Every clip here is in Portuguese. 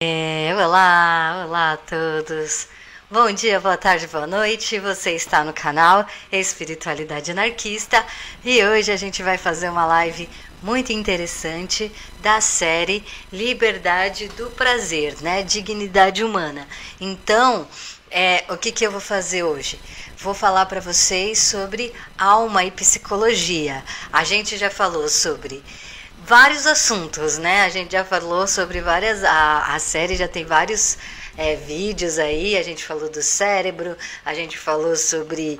Olá a todos. Bom dia, boa tarde, boa noite. Você está no canal Espiritualidade Anarquista e hoje a gente vai fazer uma live muito interessante da série Liberdade do Prazer, né? Dignidade Humana. Então, o que eu vou fazer hoje? Vou falar para vocês sobre alma e psicologia. A gente já falou sobre vários assuntos, né? A gente já falou sobre várias. A série já tem vários vídeos aí. A gente falou do cérebro, a gente falou sobre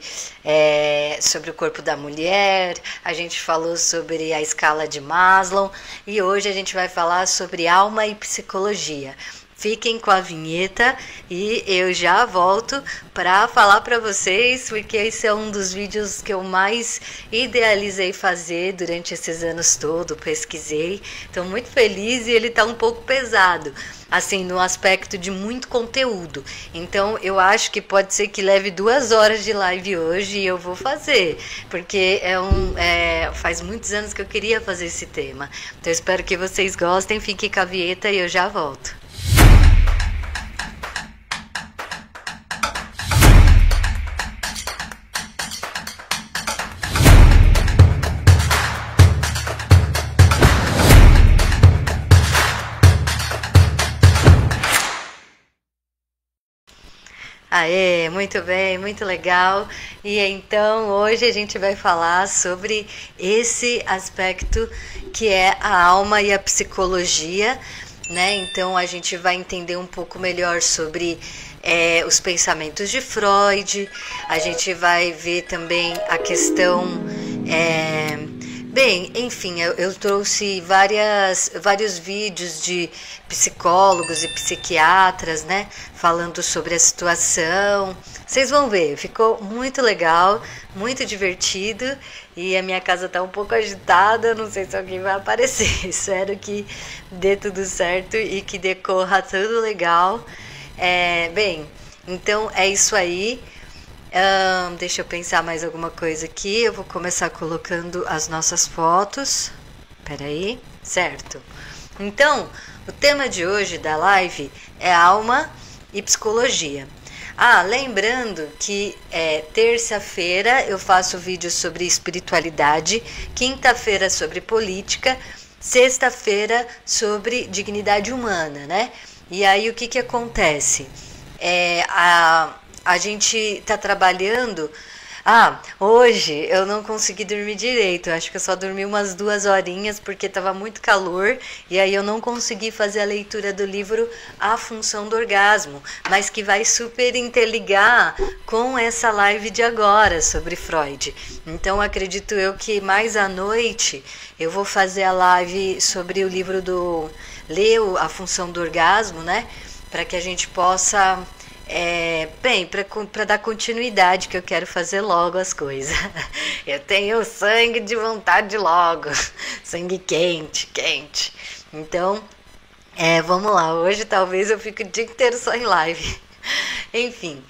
o corpo da mulher, a gente falou sobre a escala de Maslow e hoje a gente vai falar sobre alma e psicologia. Fiquem com a vinheta e eu já volto para falar para vocês, porque esse é um dos vídeos que eu mais idealizei fazer durante esses anos todos, pesquisei. Estou muito feliz e ele está um pouco pesado, assim, no aspecto de muito conteúdo. Então eu acho que pode ser que leve 2 horas de live hoje e eu vou fazer, porque faz muitos anos que eu queria fazer esse tema. Então eu espero que vocês gostem, fiquem com a vinheta e eu já volto. Aê, muito bem, muito legal. E então hoje a gente vai falar sobre esse aspecto que é a alma e a psicologia, né? Então a gente vai entender um pouco melhor sobre os pensamentos de Freud, a gente vai ver também a questão. Bem, enfim, eu trouxe vários vídeos de psicólogos e psiquiatras, né, falando sobre a situação. Vocês vão ver, ficou muito legal, muito divertido e a minha casa tá um pouco agitada, não sei se alguém vai aparecer. Espero que dê tudo certo e que decorra tudo legal. Bem, então é isso aí. Deixa eu pensar mais alguma coisa aqui. Eu vou começar colocando as nossas fotos. Peraí, certo. Então, o tema de hoje da live é alma e psicologia. Lembrando que terça-feira eu faço vídeos sobre espiritualidade, quinta-feira sobre política, sexta-feira sobre dignidade humana, né? E aí o que acontece? A gente está trabalhando. Hoje eu não consegui dormir direito. Acho que eu só dormi umas 2 horinhas porque estava muito calor. E aí eu não consegui fazer a leitura do livro A Função do Orgasmo, mas que vai super interligar com essa live de agora sobre Freud. Então acredito eu que mais à noite eu vou fazer a live sobre o livro do Leo, A Função do Orgasmo, né? Para que a gente possa. Para dar continuidade, que eu quero fazer logo as coisas. Eu tenho sangue de vontade logo, sangue quente. Então, vamos lá. Hoje talvez eu fique o dia inteiro só em live. Enfim,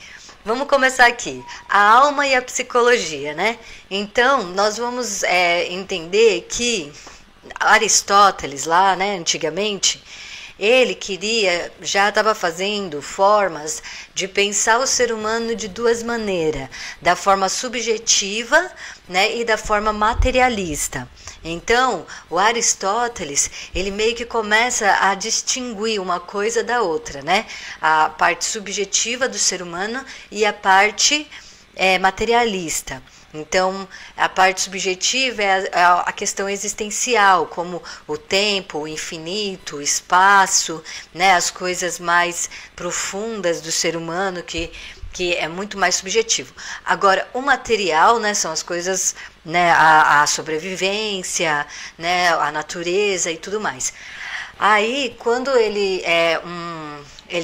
vamos começar aqui. A alma e a psicologia, né? Então, nós vamos entender que Aristóteles lá, né, antigamente, ele já estava fazendo formas de pensar o ser humano de 2 maneiras, da forma subjetiva, né, e da forma materialista. Então, o Aristóteles, ele meio que começa a distinguir uma coisa da outra, né? A parte subjetiva do ser humano e a parte materialista. Então, a parte subjetiva é a questão existencial, como o tempo, o infinito, o espaço, né, as coisas mais profundas do ser humano, que é muito mais subjetivo. Agora, o material, né, são as coisas, né, a sobrevivência, né, a natureza e tudo mais. Aí, quando ele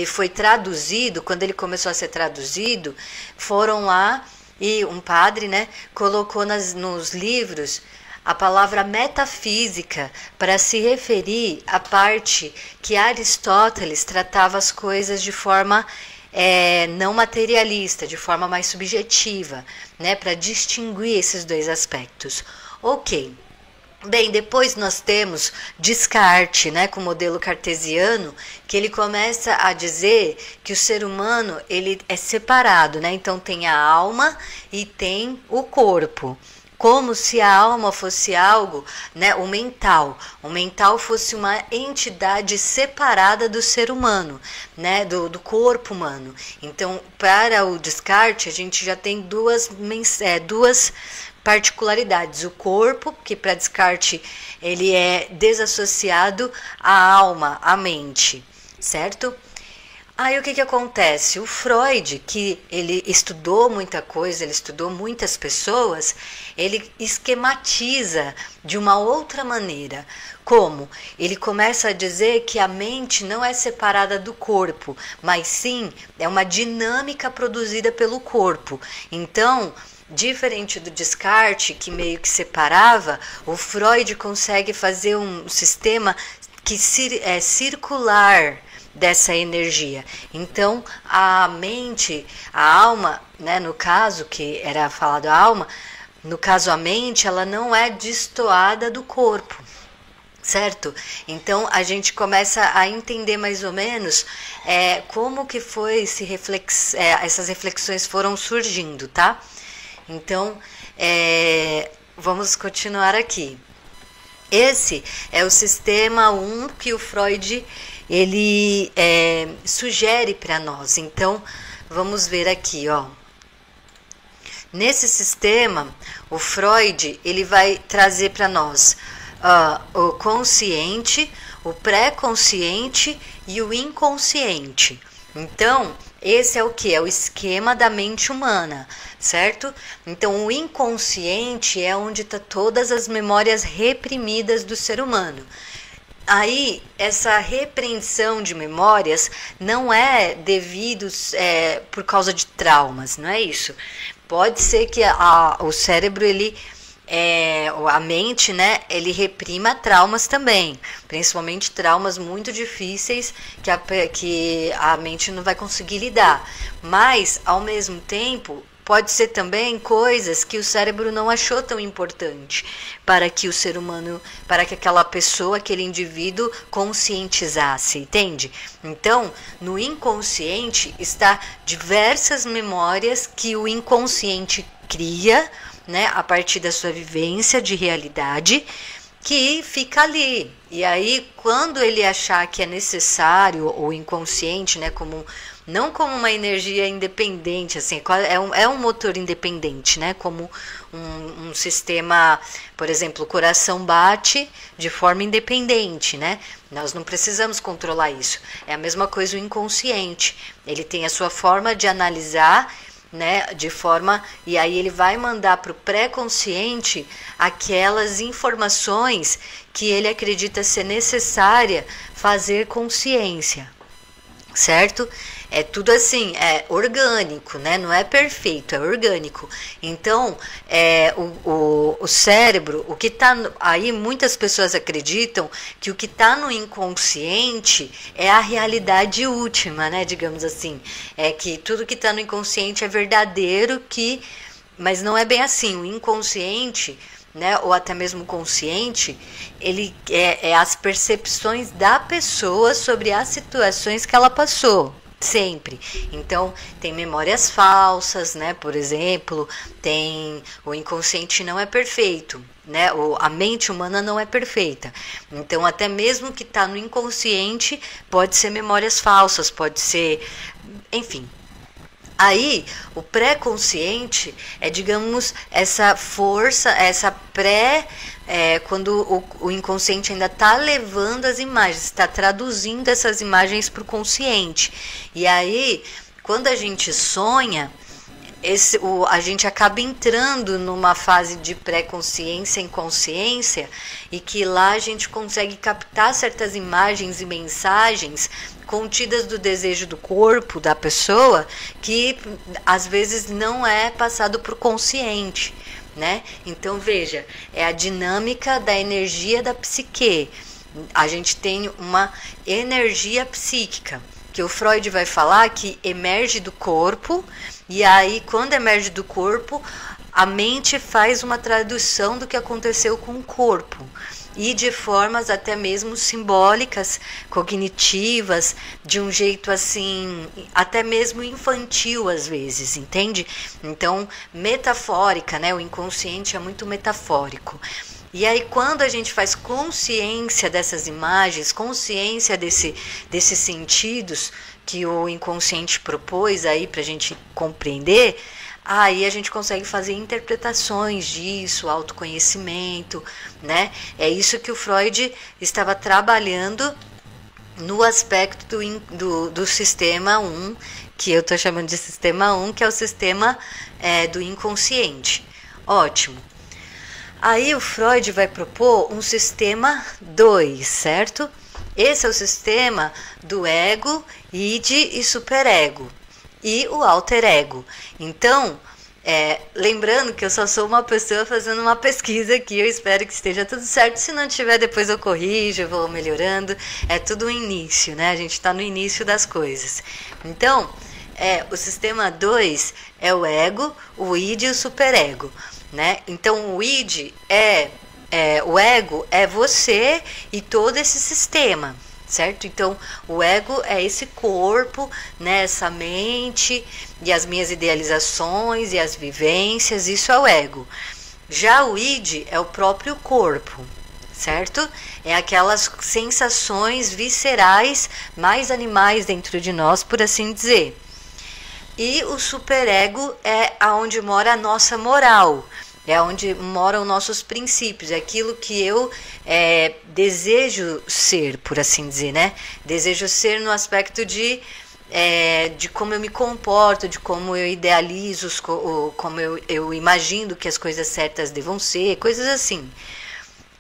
foi traduzido, quando ele começou a ser traduzido, foram lá e um padre, né, colocou nos livros a palavra metafísica para se referir à parte que Aristóteles tratava as coisas de forma não materialista, de forma mais subjetiva, né, para distinguir esses 2 aspectos. Ok. Bem, depois nós temos Descartes, né, com o modelo cartesiano, que ele começa a dizer que o ser humano ele é separado, né? Então tem a alma e tem o corpo. Como se a alma fosse algo, né, o mental fosse uma entidade separada do ser humano, né, do corpo humano. Então, para o Descartes, a gente já tem duas particularidades. O corpo, que para Descartes ele é desassociado à alma, à mente, certo? Aí o que acontece? O Freud, que ele estudou muita coisa, ele estudou muitas pessoas, ele esquematiza de uma outra maneira. Como? Ele começa a dizer que a mente não é separada do corpo, mas sim é uma dinâmica produzida pelo corpo. Então, diferente do Descartes, que meio que separava, o Freud consegue fazer um sistema que é circular dessa energia. Então, a mente, a alma, né, no caso, que era falado a alma, no caso a mente, ela não é destoada do corpo, certo? Então, a gente começa a entender mais ou menos como que foi essas reflexões foram surgindo, tá? Então, vamos continuar aqui. Esse é o sistema 1 que o Freud ele sugere para nós. Então, vamos ver aqui, ó. Nesse sistema, o Freud ele vai trazer para nós o consciente, o pré-consciente e o inconsciente. Então, esse é o que? É o esquema da mente humana, certo? Então, o inconsciente é onde estão todas as memórias reprimidas do ser humano. Aí, essa repreensão de memórias não é devido por causa de traumas, não é isso? Pode ser que o cérebro, a mente, né, ele reprima traumas também, principalmente traumas muito difíceis que a mente não vai conseguir lidar. Mas, ao mesmo tempo, pode ser também coisas que o cérebro não achou tão importante para que o ser humano, para que aquela pessoa, aquele indivíduo conscientizasse, entende? Então, no inconsciente está diversas memórias que o inconsciente cria, né, a partir da sua vivência de realidade, que fica ali. E aí, quando ele achar que é necessário, o inconsciente, né, não como uma energia independente, assim, é um motor independente, né? Como um sistema, por exemplo, o coração bate de forma independente, né? Nós não precisamos controlar isso. É a mesma coisa o inconsciente. Ele tem a sua forma de analisar, né? E aí ele vai mandar para o pré-consciente aquelas informações que ele acredita ser necessária fazer consciência, certo? É tudo assim, é orgânico, né? Não é perfeito, é orgânico. Então, o cérebro, o que está aí, muitas pessoas acreditam que o que está no inconsciente é a realidade última, né? Digamos assim, é que tudo que está no inconsciente é verdadeiro, mas não é bem assim. O inconsciente, né, ou até mesmo o consciente, ele é as percepções da pessoa sobre as situações que ela passou. Sempre. Então, tem memórias falsas, né? Por exemplo, o inconsciente não é perfeito, né? A mente humana não é perfeita. Então, até mesmo que está no inconsciente, pode ser memórias falsas, pode ser, enfim. Aí, o pré-consciente é, digamos, essa força, quando o inconsciente ainda está levando as imagens, está traduzindo essas imagens para o consciente. E aí, quando a gente sonha, a gente acaba entrando numa fase de pré-consciência, inconsciência, e que lá a gente consegue captar certas imagens e mensagens contidas do desejo do corpo da pessoa, que às vezes não é passado para o consciente, né? Então veja, é a dinâmica da energia da psique. A gente tem uma energia psíquica, que o Freud vai falar que emerge do corpo, e aí quando emerge do corpo, a mente faz uma tradução do que aconteceu com o corpo. E de formas até mesmo simbólicas, cognitivas, de um jeito assim, até mesmo infantil às vezes, entende? Então, metafórica, né? O inconsciente é muito metafórico. E aí, quando a gente faz consciência dessas imagens, consciência desses sentidos que o inconsciente propôs aí para a gente compreender, aí a gente consegue fazer interpretações disso, autoconhecimento, né? É isso que o Freud estava trabalhando no aspecto do sistema 1, que eu estou chamando de sistema 1, que é o sistema do inconsciente. Ótimo. Aí o Freud vai propor um sistema 2, certo? Esse é o sistema do ego, id e superego. E o alter ego. Então, lembrando que eu só sou uma pessoa fazendo uma pesquisa aqui, eu espero que esteja tudo certo. Se não tiver, depois eu corrijo, eu vou melhorando. É tudo um início, né? A gente está no início das coisas. Então, o sistema 2 é o ego, o id e o superego, né? Então, o id o ego é você e todo esse sistema. Certo? Então, o ego é esse corpo, né, essa mente e as minhas idealizações e as vivências, isso é o ego. Já o id é o próprio corpo, certo? É aquelas sensações viscerais mais animais dentro de nós, por assim dizer. E o superego é aonde mora a nossa moral. É onde moram nossos princípios, é aquilo que eu desejo ser, por assim dizer, né? Desejo ser no aspecto de como eu me comporto, de como eu idealizo, como eu imagino que as coisas certas devam ser, coisas assim.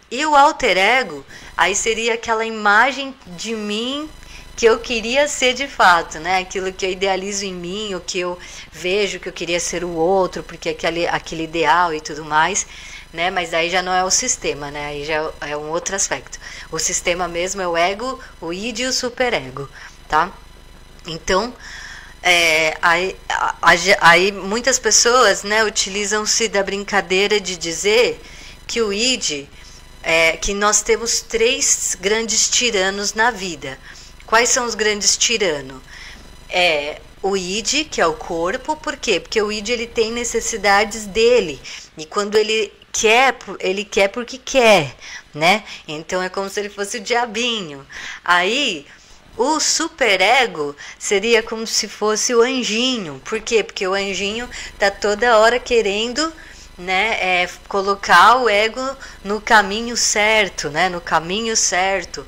E o alter ego, aí seria aquela imagem de mim que eu queria ser de fato, né? Aquilo que eu idealizo em mim, o que eu vejo que eu queria ser o outro, porque aquele ideal e tudo mais, né? Mas aí já não é o sistema, né? Aí já é um outro aspecto. O sistema mesmo é o ego, o id e o superego, tá? Então, aí muitas pessoas, né, utilizam-se da brincadeira de dizer que o id que nós temos 3 grandes tiranos na vida. Quais são os grandes tiranos? O id, que é o corpo. Por quê? Porque o id ele tem necessidades dele. E quando ele quer porque quer, né? Então é como se ele fosse o diabinho. Aí o superego seria como se fosse o anjinho. Por quê? Porque o anjinho tá toda hora querendo, né, colocar o ego no caminho certo, né? No caminho certo.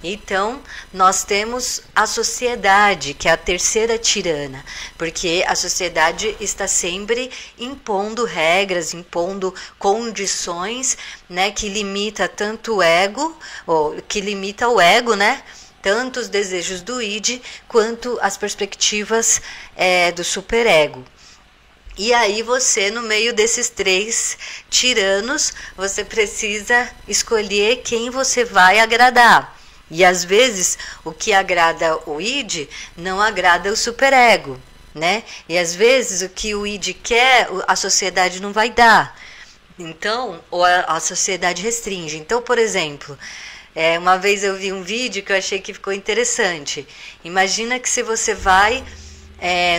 Então, nós temos a sociedade, que é a terceira tirana, porque a sociedade está sempre impondo regras, impondo condições, né, que limita tanto o ego, ou que limita o ego, né, tanto os desejos do id, quanto as perspectivas do superego. E aí você, no meio desses 3 tiranos, você precisa escolher quem você vai agradar. E às vezes o que agrada o id não agrada o superego, né? E às vezes o que o id quer, a sociedade não vai dar. Então, ou a sociedade restringe. Então, por exemplo, uma vez eu vi um vídeo que eu achei que ficou interessante. Imagina que se você vai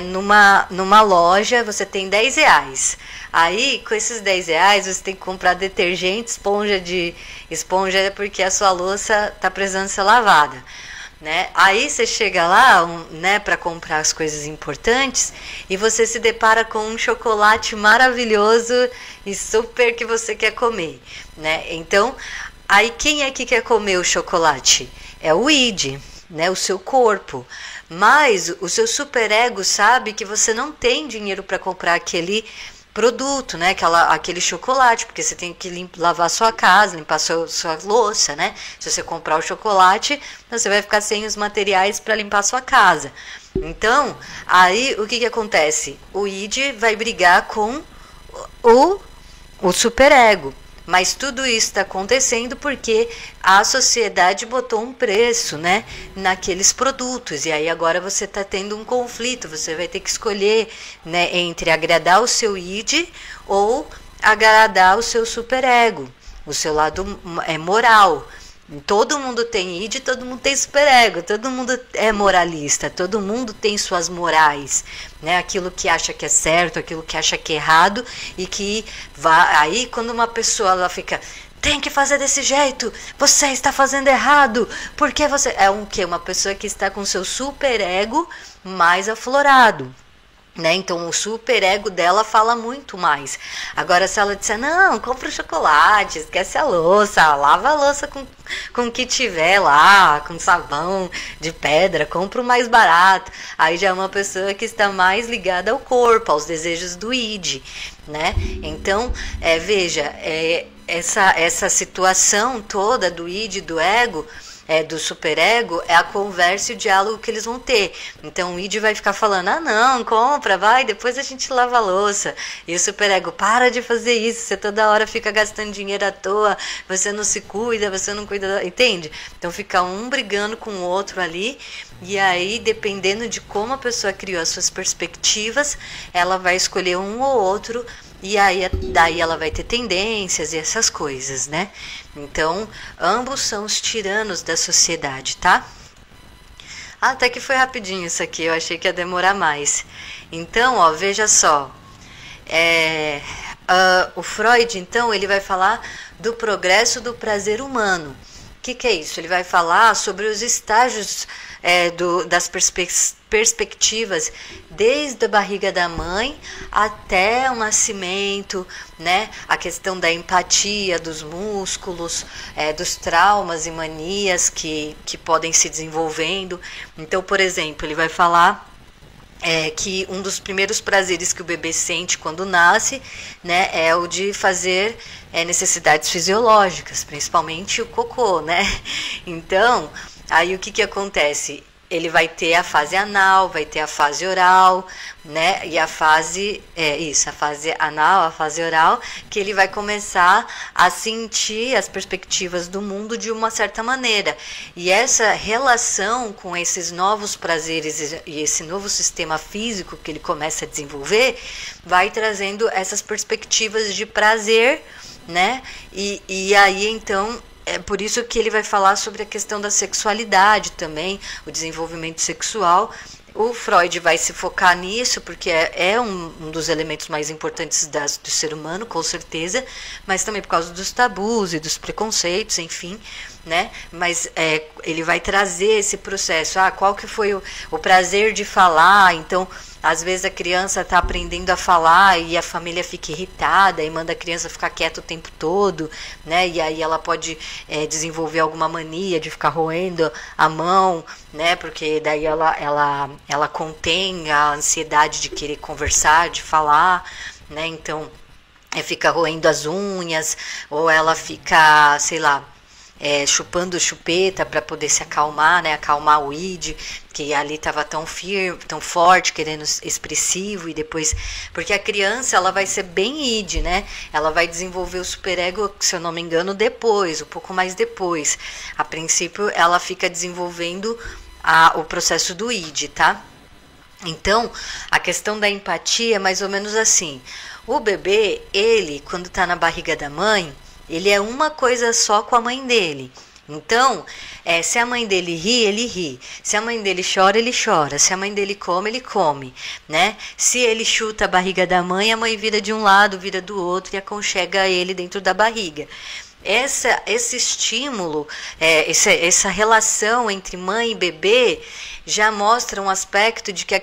numa loja, você tem R$10. Aí, com esses R$10, você tem que comprar detergente, esponja porque a sua louça está precisando ser lavada, né? Aí você chega lá, né, para comprar as coisas importantes e você se depara com um chocolate maravilhoso e super que você quer comer, né? Então, aí quem é que quer comer o chocolate? É o id, né, o seu corpo. Mas o seu superego sabe que você não tem dinheiro para comprar aquele produto, né? Aquele chocolate, porque você tem que lavar sua casa, limpar sua louça, né? Se você comprar o chocolate, você vai ficar sem os materiais para limpar sua casa. Então, aí o que acontece? O id vai brigar com o superego. Mas tudo isso está acontecendo porque a sociedade botou um preço, né, naqueles produtos. E aí agora você está tendo um conflito. Você vai ter que escolher, né, entre agradar o seu id ou agradar o seu superego, o seu lado moral. Todo mundo tem id, todo mundo tem superego, todo mundo é moralista, todo mundo tem suas morais, né? Aquilo que acha que é certo, aquilo que acha que é errado, e que aí quando uma pessoa ela fica, tem que fazer desse jeito, você está fazendo errado, porque você é uma pessoa que está com seu superego mais aflorado. Né? Então o superego dela fala muito mais. Agora se ela disser, não, compra o chocolate, esquece a louça, lava a louça com o que tiver lá, com sabão de pedra, compra o mais barato. Aí já é uma pessoa que está mais ligada ao corpo, aos desejos do id, né? Então, veja, essa situação toda do id, do ego, do superego, é a conversa e o diálogo que eles vão ter. Então o id vai ficar falando, não, compra, vai, depois a gente lava a louça. E o superego, para de fazer isso, você toda hora fica gastando dinheiro à toa, você não se cuida, você não cuida, entende? Então fica um brigando com o outro ali, e aí dependendo de como a pessoa criou as suas perspectivas, ela vai escolher um ou outro. E aí, daí ela vai ter tendências e essas coisas, né? Então, ambos são os tiranos da sociedade, tá? Até que foi rapidinho isso aqui, eu achei que ia demorar mais. Então, ó, veja só. O Freud, então, ele vai falar do progresso do prazer humano. O que é isso? Ele vai falar sobre os estágios das perspectivas desde a barriga da mãe até o nascimento, né? A questão da empatia, dos músculos, dos traumas e manias que podem se desenvolvendo. Então, por exemplo, ele vai falar que um dos primeiros prazeres que o bebê sente quando nasce, né, é o de fazer necessidades fisiológicas, principalmente o cocô, né? Então, aí o que acontece? Ele vai ter a fase anal, vai ter a fase oral, né? E a fase, a fase anal, a fase oral, que ele vai começar a sentir as perspectivas do mundo de uma certa maneira. E essa relação com esses novos prazeres e esse novo sistema físico que ele começa a desenvolver, vai trazendo essas perspectivas de prazer, né? E aí, então, é por isso que ele vai falar sobre a questão da sexualidade também, o desenvolvimento sexual. O Freud vai se focar nisso, porque é um dos elementos mais importantes do ser humano, com certeza, mas também por causa dos tabus e dos preconceitos, enfim, né? Mas ele vai trazer esse processo. Qual que foi o prazer de falar? Então, às vezes a criança está aprendendo a falar e a família fica irritada e manda a criança ficar quieta o tempo todo, né? E aí ela pode desenvolver alguma mania de ficar roendo a mão, né? Porque daí ela contém a ansiedade de querer conversar, de falar, né? Então, fica roendo as unhas, ou ela fica, sei lá, chupando chupeta para poder se acalmar, né? Acalmar o id, que ali estava tão firme, tão forte, querendo expressivo, e depois, porque a criança ela vai ser bem id, né? Ela vai desenvolver o superego, se eu não me engano, depois, um pouco mais depois. A princípio, ela fica desenvolvendo o processo do id, tá? Então, a questão da empatia é mais ou menos assim. O bebê, ele, quando está na barriga da mãe, ele é uma coisa só com a mãe dele. Então, se a mãe dele ri, ele ri. Se a mãe dele chora, ele chora. Se a mãe dele come, ele come, né? Se ele chuta a barriga da mãe, a mãe vira de um lado, vira do outro e aconchega ele dentro da barriga. Esse estímulo, essa relação entre mãe e bebê já mostra um aspecto de que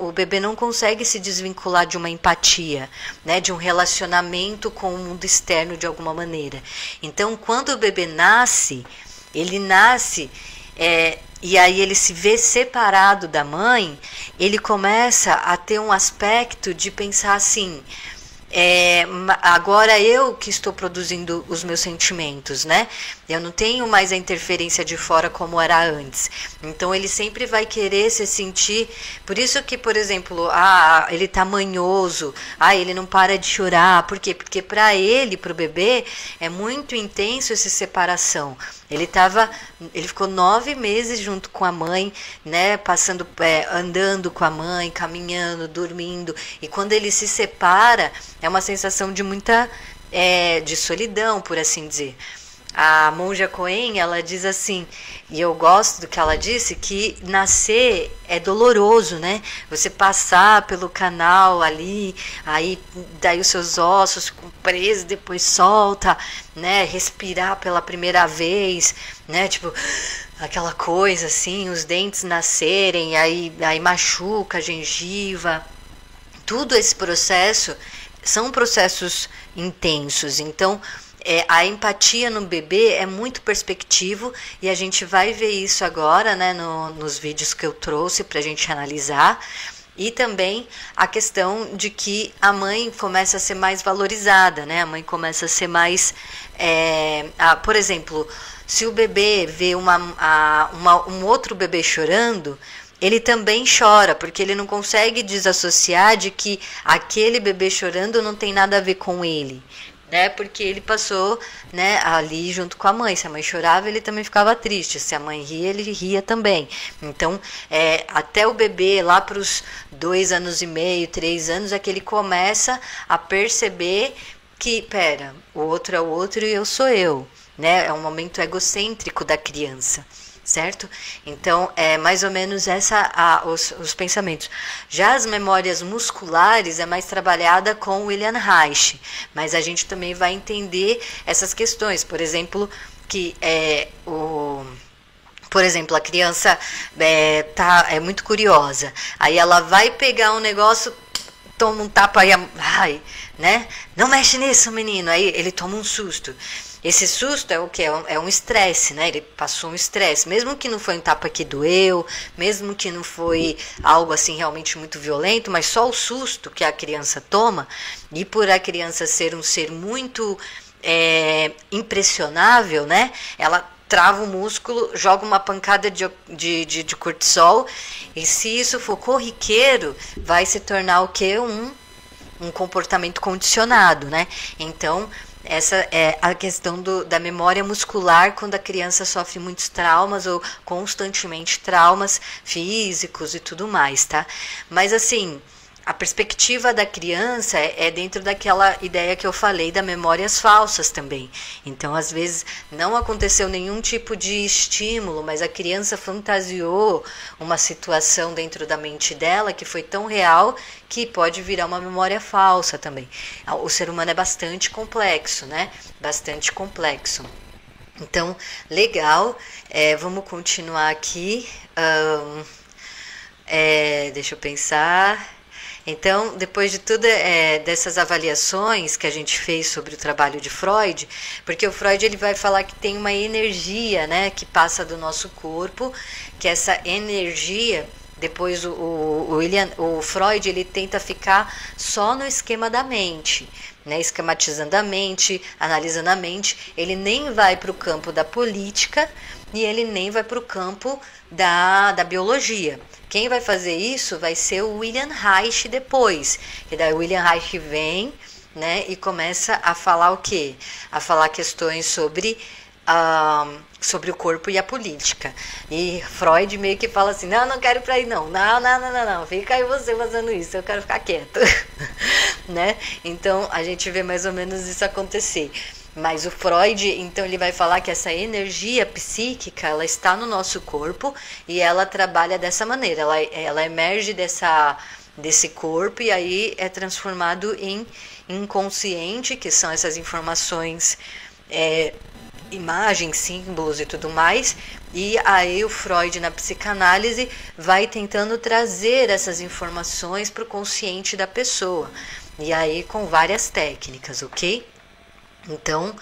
o bebê não consegue se desvincular de uma empatia, né, de um relacionamento com o mundo externo de alguma maneira. Então, quando o bebê nasce, ele nasce e aí ele se vê separado da mãe, ele começa a ter um aspecto de pensar assim: agora eu que estou produzindo os meus sentimentos, né? Eu não tenho mais a interferência de fora como era antes. Então ele sempre vai querer se sentir. Por isso que, por exemplo, ele tá manhoso, ele não para de chorar. Por quê? Porque para ele, para o bebê, é muito intenso essa separação. Ele ficou 9 meses junto com a mãe, né? Andando com a mãe, caminhando, dormindo. E quando ele se separa, é uma sensação de muita de solidão, por assim dizer. A Monja Coen, ela diz assim, e eu gosto do que ela disse, que nascer é doloroso, né? Você passar pelo canal ali, aí daí os seus ossos ficam presos, depois solta, né? Respirar pela primeira vez, né? Tipo, aquela coisa assim, os dentes nascerem, aí machuca a gengiva. Tudo esse processo são processos intensos, então a empatia no bebê é muito perspectivo e a gente vai ver isso agora, né, nos vídeos que eu trouxe para a gente analisar. E também a questão de que a mãe começa a ser mais valorizada, né? A mãe começa a ser mais... por exemplo, se o bebê vê um outro bebê chorando, ele também chora, porque ele não consegue desassociar de que aquele bebê chorando não tem nada a ver com ele. Né, porque ele passou, né, ali junto com a mãe. Se a mãe chorava, ele também ficava triste. Se a mãe ria, ele ria também. Então, até o bebê, lá para os 2 anos e meio, 3 anos, é que ele começa a perceber que, pera, o outro é o outro e eu sou eu. Né? É um momento egocêntrico da criança. Certo? Então, é mais ou menos os pensamentos. Já as memórias musculares é mais trabalhada com William Reich, mas a gente também vai entender essas questões. Por exemplo, por exemplo, a criança é muito curiosa. Aí ela vai pegar um negócio, toma um tapa e né? Não mexe nisso, menino. Aí ele toma um susto. Esse susto é o que? É um estresse, né? Ele passou um estresse. Mesmo que não foi um tapa que doeu, mesmo que não foi algo assim realmente muito violento, mas só o susto que a criança toma, e por a criança ser um ser muito impressionável, né? Ela trava o músculo, joga uma pancada de cortisol, e se isso for corriqueiro, vai se tornar o quê? Um comportamento condicionado, né? Então, essa é a questão da memória muscular quando a criança sofre muitos traumas ou constantemente traumas físicos e tudo mais, tá? Mas assim, a perspectiva da criança é dentro daquela ideia que eu falei da memórias falsas também. Então, às vezes, não aconteceu nenhum tipo de estímulo, mas a criança fantasiou uma situação dentro da mente dela que foi tão real que pode virar uma memória falsa também. O ser humano é bastante complexo, né? Bastante complexo. Então, legal. Vamos continuar aqui. Deixa eu pensar. Então, depois de tudo dessas avaliações que a gente fez sobre o trabalho de Freud, porque o Freud ele vai falar que tem uma energia, né, que passa do nosso corpo, que essa energia, depois o Freud ele tenta ficar só no esquema da mente, né, esquematizando a mente, analisando a mente. Ele nem vai para o campo da política e ele nem vai para o campo da biologia. Quem vai fazer isso vai ser o William Reich depois. E daí o William Reich vem, né, e começa a falar o quê? A falar questões sobre o corpo e a política. E Freud meio que fala assim, não quero ir para aí não, fica aí você fazendo isso, eu quero ficar quieto. Né? Então a gente vê mais ou menos isso acontecer. Mas o Freud, então, ele vai falar que essa energia psíquica, ela está no nosso corpo e ela trabalha dessa maneira. Ela emerge desse corpo e aí é transformado em inconsciente, que são essas informações, imagens, símbolos e tudo mais. E aí o Freud, na psicanálise, vai tentando trazer essas informações para o consciente da pessoa. E aí com várias técnicas, ok? Então,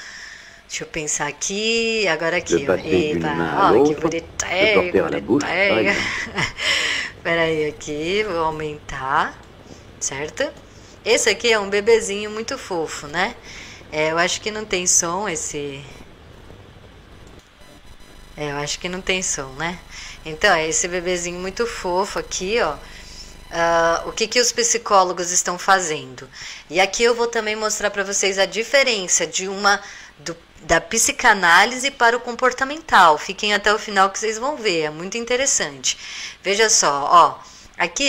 deixa eu pensar aqui, agora aqui, ó. Epa, que bonitinho, que bonitinho. Peraí, aqui, vou aumentar, certo? Esse aqui é um bebezinho muito fofo, né? Eu acho que não tem som esse... Eu acho que não tem som, né? Então, é esse bebezinho muito fofo aqui, ó. O que que os psicólogos estão fazendo? E aqui eu vou também mostrar para vocês a diferença de da psicanálise para o comportamental. Fiquem até o final que vocês vão ver, é muito interessante. Veja só, ó. Aqui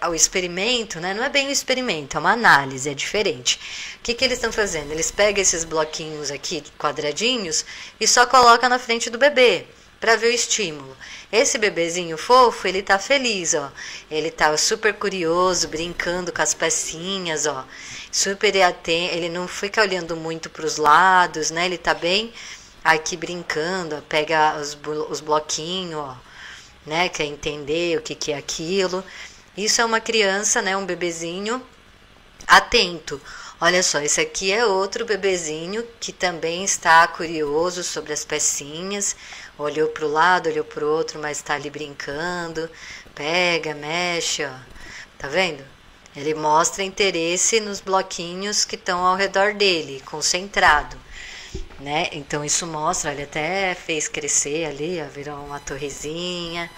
o experimento, né? Não é bem um experimento, é uma análise, é diferente. O que que eles estão fazendo? Eles pegam esses bloquinhos aqui, quadradinhos, e só colocam na frente do bebê para ver o estímulo. Esse bebezinho fofo, ele tá feliz, ó. Ele tá super curioso, brincando com as pecinhas, ó. Super atento, ele não fica olhando muito para os lados, né? Ele tá bem aqui brincando, ó. Pega os bloquinhos, ó, né? Quer entender o que que é aquilo. Isso é uma criança, né? Um bebezinho atento. Olha só, esse aqui é outro bebezinho que também está curioso sobre as pecinhas. Olhou para o lado, olhou para o outro, mas está ali brincando. Pega, mexe, ó. Tá vendo? Ele mostra interesse nos bloquinhos que estão ao redor dele, concentrado, né? Então isso mostra, ele até fez crescer ali, ó, virou uma torrezinha,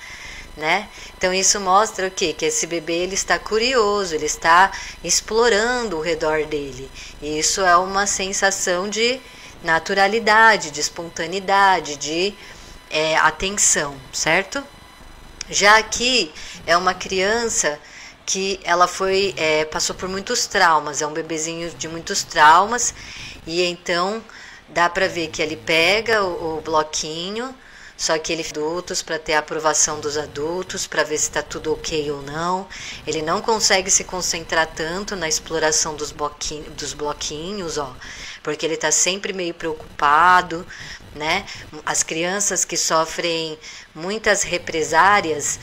né? Então isso mostra o quê? Que esse bebê ele está curioso, ele está explorando o redor dele. E isso é uma sensação de naturalidade, de espontaneidade, de atenção, certo? Já aqui é uma criança que ela passou por muitos traumas, é um bebezinho de muitos traumas, e então dá para ver que ele pega o bloquinho, só que ele adultos para ter a aprovação dos adultos, para ver se está tudo ok ou não. Ele não consegue se concentrar tanto na exploração dos bloquinhos, ó, porque ele está sempre meio preocupado, né? As crianças que sofrem muitas represárias,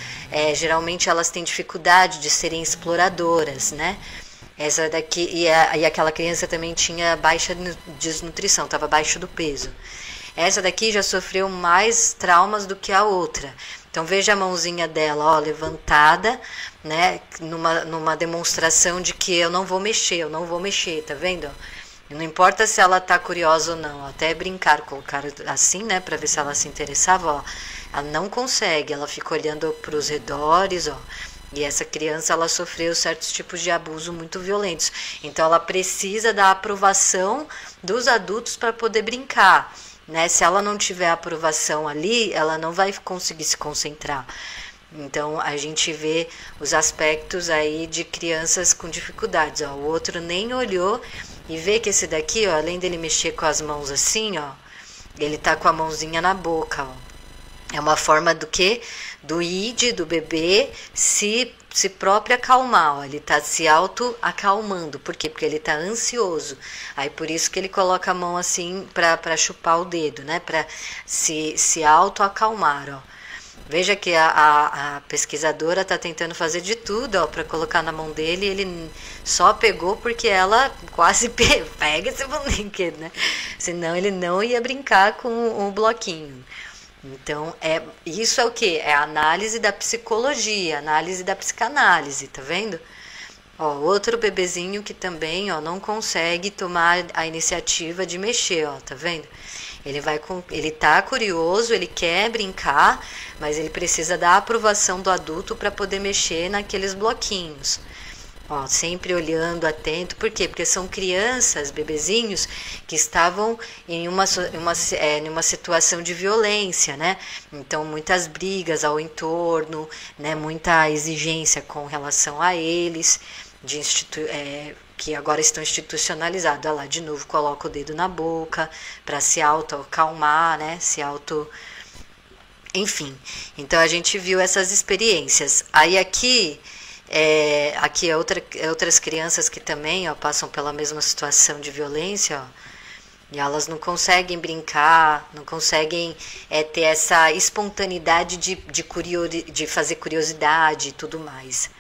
geralmente elas têm dificuldade de serem exploradoras, né? Essa daqui, e aquela criança também tinha baixa desnutrição, estava abaixo do peso. Essa daqui já sofreu mais traumas do que a outra. Então veja a mãozinha dela, ó, levantada, né, numa demonstração de que eu não vou mexer, tá vendo? Não importa se ela tá curiosa ou não, até brincar, colocar assim, né, para ver se ela se interessava, ó. Ela não consegue, ela fica olhando para os redores, ó. E essa criança, ela sofreu certos tipos de abuso muito violentos. Então ela precisa da aprovação dos adultos para poder brincar, né? Se ela não tiver aprovação ali, ela não vai conseguir se concentrar. Então a gente vê os aspectos aí de crianças com dificuldades, ó. O outro nem olhou e vê que esse daqui, ó, além dele mexer com as mãos assim, ó, ele tá com a mãozinha na boca, ó. É uma forma do quê? Do id, do bebê, se próprio acalmar, ó. Ele está se auto-acalmando. Por quê? Porque ele está ansioso. Aí por isso que ele coloca a mão assim para chupar o dedo, né? Para se auto-acalmar, ó. Veja que a pesquisadora está tentando fazer de tudo, ó, para colocar na mão dele. Ele só pegou porque ela quase pega esse brinquedo, né? Senão ele não ia brincar com o bloquinho. Então, isso é o que? É a análise da psicologia, análise da psicanálise, tá vendo? Ó, outro bebezinho que também, ó, não consegue tomar a iniciativa de mexer, ó, tá vendo? Ele tá curioso, ele quer brincar, mas ele precisa da aprovação do adulto para poder mexer naqueles bloquinhos. Ó, sempre olhando, atento. Por quê? Porque são crianças, bebezinhos, que estavam em uma situação de violência, né? Então, muitas brigas ao entorno, né? Muita exigência com relação a eles, que agora estão institucionalizados. Olha lá, de novo, coloca o dedo na boca para se auto-acalmar, né? Enfim, então a gente viu essas experiências. Aí aqui outras crianças que também, ó, passam pela mesma situação de violência, ó, e elas não conseguem brincar, não conseguem ter essa espontaneidade de fazer curiosidade e tudo mais.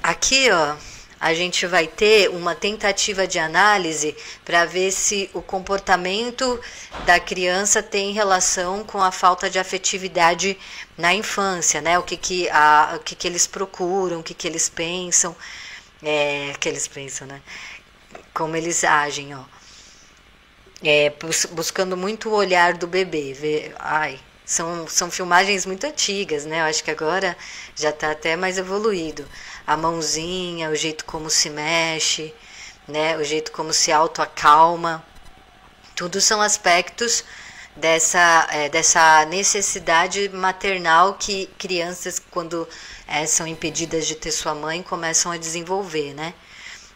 Aqui, ó, a gente vai ter uma tentativa de análise para ver se o comportamento da criança tem relação com a falta de afetividade na infância, né? O que eles procuram, o que eles pensam, né? Como eles agem, ó. buscando muito o olhar do bebê. Ai, são filmagens muito antigas, né? Eu acho que agora já está até mais evoluído. A mãozinha, o jeito como se mexe, né? O jeito como se autoacalma. Tudo são aspectos dessa necessidade maternal que crianças, quando são impedidas de ter sua mãe, começam a desenvolver, né?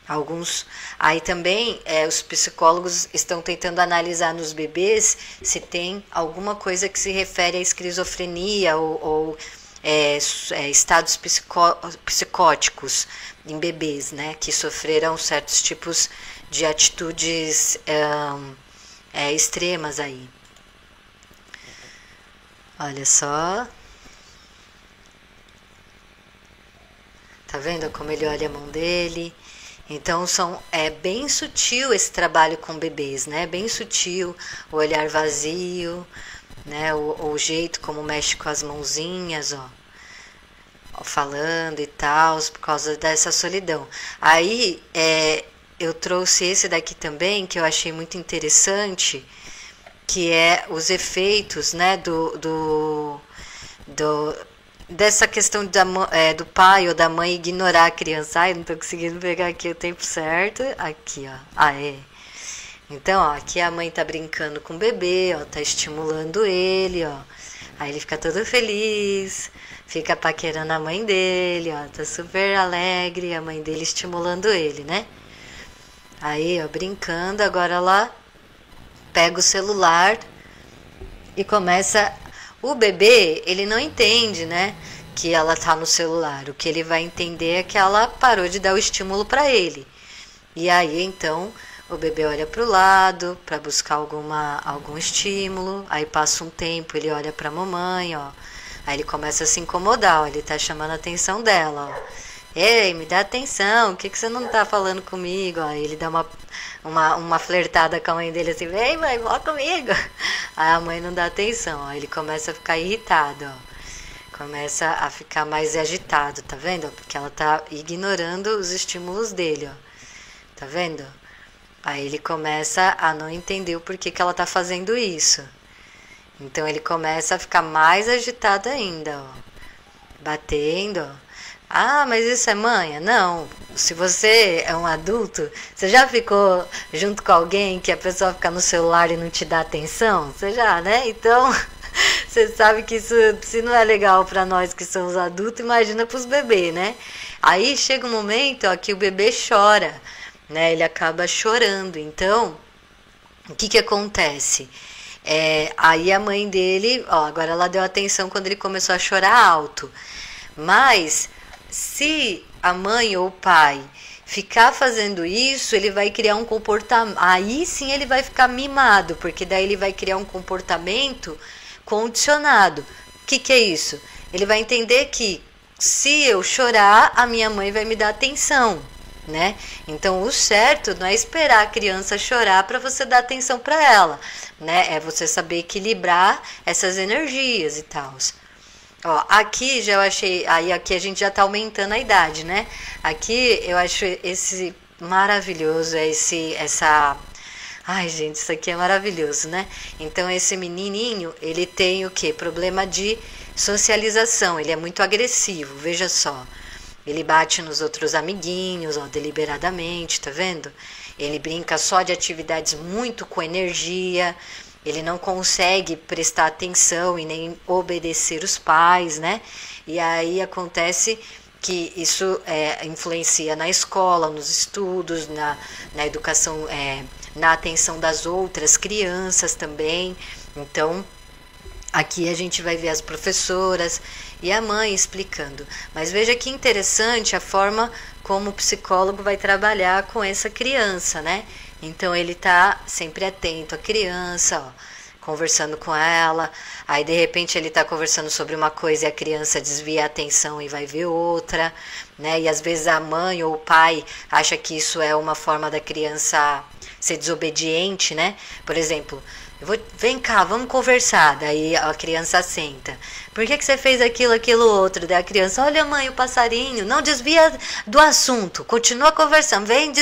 Alguns. Aí também os psicólogos estão tentando analisar nos bebês se tem alguma coisa que se refere à esquizofrenia ou estados psicóticos em bebês, né, que sofreram certos tipos de atitudes extremas aí. Olha só. Tá vendo como ele olha a mão dele? Então é bem sutil esse trabalho com bebês, né? Bem sutil, o olhar vazio, né? O jeito como mexe com as mãozinhas, ó, falando e tal, por causa dessa solidão. Aí eu trouxe esse daqui também, que eu achei muito interessante, que é os efeitos, né, dessa questão do pai ou da mãe ignorar a criança. Ai, não tô conseguindo pegar aqui o tempo certo. Aqui, ó. Então, ó, aqui a mãe tá brincando com o bebê, ó, tá estimulando ele, ó. Aí ele fica todo feliz, fica paquerando a mãe dele, ó, tá super alegre, a mãe dele estimulando ele, né? Aí, ó, brincando, agora ela pega o celular e começa. O bebê, ele não entende, né, que ela tá no celular. O que ele vai entender é que ela parou de dar o estímulo para ele. E aí, então, o bebê olha para o lado para buscar algum estímulo. Aí passa um tempo, ele olha para a mamãe, ó. Aí ele começa a se incomodar, ó, ele tá chamando a atenção dela, ó. Ei, me dá atenção, o que você não tá falando comigo? Aí ele dá uma flertada com a mãe dele assim, vem mãe, vó comigo. Aí a mãe não dá atenção, ó, ele começa a ficar irritado, ó. Começa a ficar mais agitado, tá vendo? Porque ela tá ignorando os estímulos dele, ó. Tá vendo? Aí ele começa a não entender o porquê que ela tá fazendo isso. Então ele começa a ficar mais agitado ainda, ó. Batendo, ó. Ah, mas isso é manha? Não. Se você é um adulto, você já ficou junto com alguém que a pessoa fica no celular e não te dá atenção? Você já, né? Então, você sabe que isso, se não é legal para nós que somos adultos, imagina para os bebês, né? Aí chega um momento, ó, que o bebê chora, né? Ele acaba chorando. Então, o que acontece? Aí a mãe dele, ó, agora ela deu atenção quando ele começou a chorar alto. Mas se a mãe ou o pai ficar fazendo isso, ele vai criar um comportamento. Aí sim ele vai ficar mimado, porque daí ele vai criar um comportamento condicionado. O que é isso? Ele vai entender que se eu chorar, a minha mãe vai me dar atenção, né? Então o certo não é esperar a criança chorar para você dar atenção para ela, né? É você saber equilibrar essas energias e tal. Ó, aqui já eu achei, aí aqui a gente já tá aumentando a idade, né? Aqui eu acho esse maravilhoso, ai, gente, isso aqui é maravilhoso, né? Então esse menininho, ele tem o quê? Problema de socialização, ele é muito agressivo, veja só. Ele bate nos outros amiguinhos, ó, deliberadamente, tá vendo? Ele brinca só de atividades muito com energia. Ele não consegue prestar atenção e nem obedecer os pais, né? E aí acontece que isso influencia na escola, nos estudos, na educação, na atenção das outras crianças também. Então, aqui a gente vai ver as professoras e a mãe explicando. Mas veja que interessante a forma como o psicólogo vai trabalhar com essa criança, né? Então ele tá sempre atento à criança, ó, conversando com ela. Aí de repente ele tá conversando sobre uma coisa e a criança desvia a atenção e vai ver outra, né? E às vezes a mãe ou o pai acha que isso é uma forma da criança ser desobediente, né? Por exemplo, Vem cá, vamos conversar. Daí a criança senta. Por que você fez aquilo outro? Daí a criança, olha mãe, o passarinho, não desvia do assunto, continua conversando, vem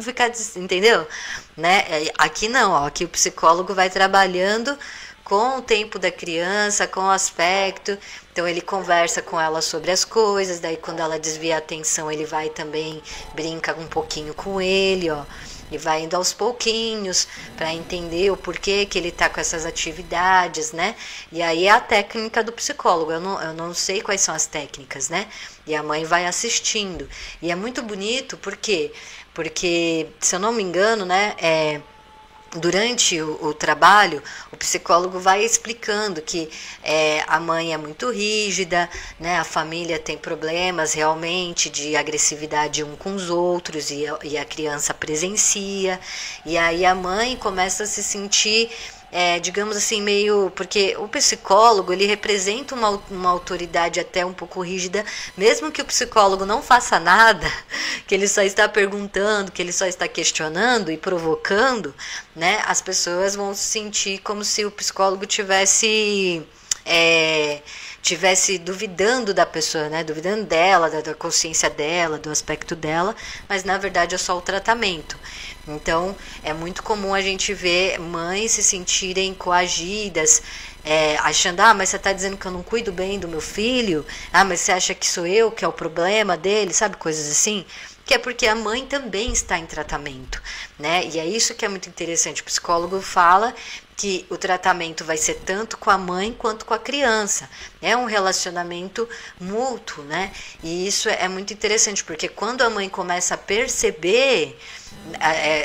ficar, entendeu? Né? Aqui não, ó, aqui o psicólogo vai trabalhando com o tempo da criança, com o aspecto. Então ele conversa com ela sobre as coisas, daí quando ela desvia a atenção, ele vai também, brinca um pouquinho com ele, ó. E vai indo aos pouquinhos para entender o porquê que ele está com essas atividades, né? E aí é a técnica do psicólogo. Eu não sei quais são as técnicas, né? E a mãe vai assistindo. E é muito bonito, por quê? Porque, se eu não me engano, né? Durante o trabalho, o psicólogo vai explicando que a mãe é muito rígida, né? A família tem problemas realmente de agressividade um com os outros e a criança presencia. E aí a mãe começa a se sentir, digamos assim, meio... Porque o psicólogo, ele representa uma autoridade até um pouco rígida, mesmo que o psicólogo não faça nada, que ele só está perguntando, que ele só está questionando e provocando, né? As pessoas vão se sentir como se o psicólogo tivesse duvidando da pessoa, né? Duvidando dela, da consciência dela, do aspecto dela, mas na verdade é só o tratamento. Então é muito comum a gente ver mães se sentirem coagidas, achando, mas você está dizendo que eu não cuido bem do meu filho, mas você acha que sou eu que é o problema dele, sabe, coisas assim. Que é porque a mãe também está em tratamento, né? E é isso que é muito interessante. O psicólogo fala que o tratamento vai ser tanto com a mãe quanto com a criança. É um relacionamento mútuo, né? E isso é muito interessante, porque quando a mãe começa a perceber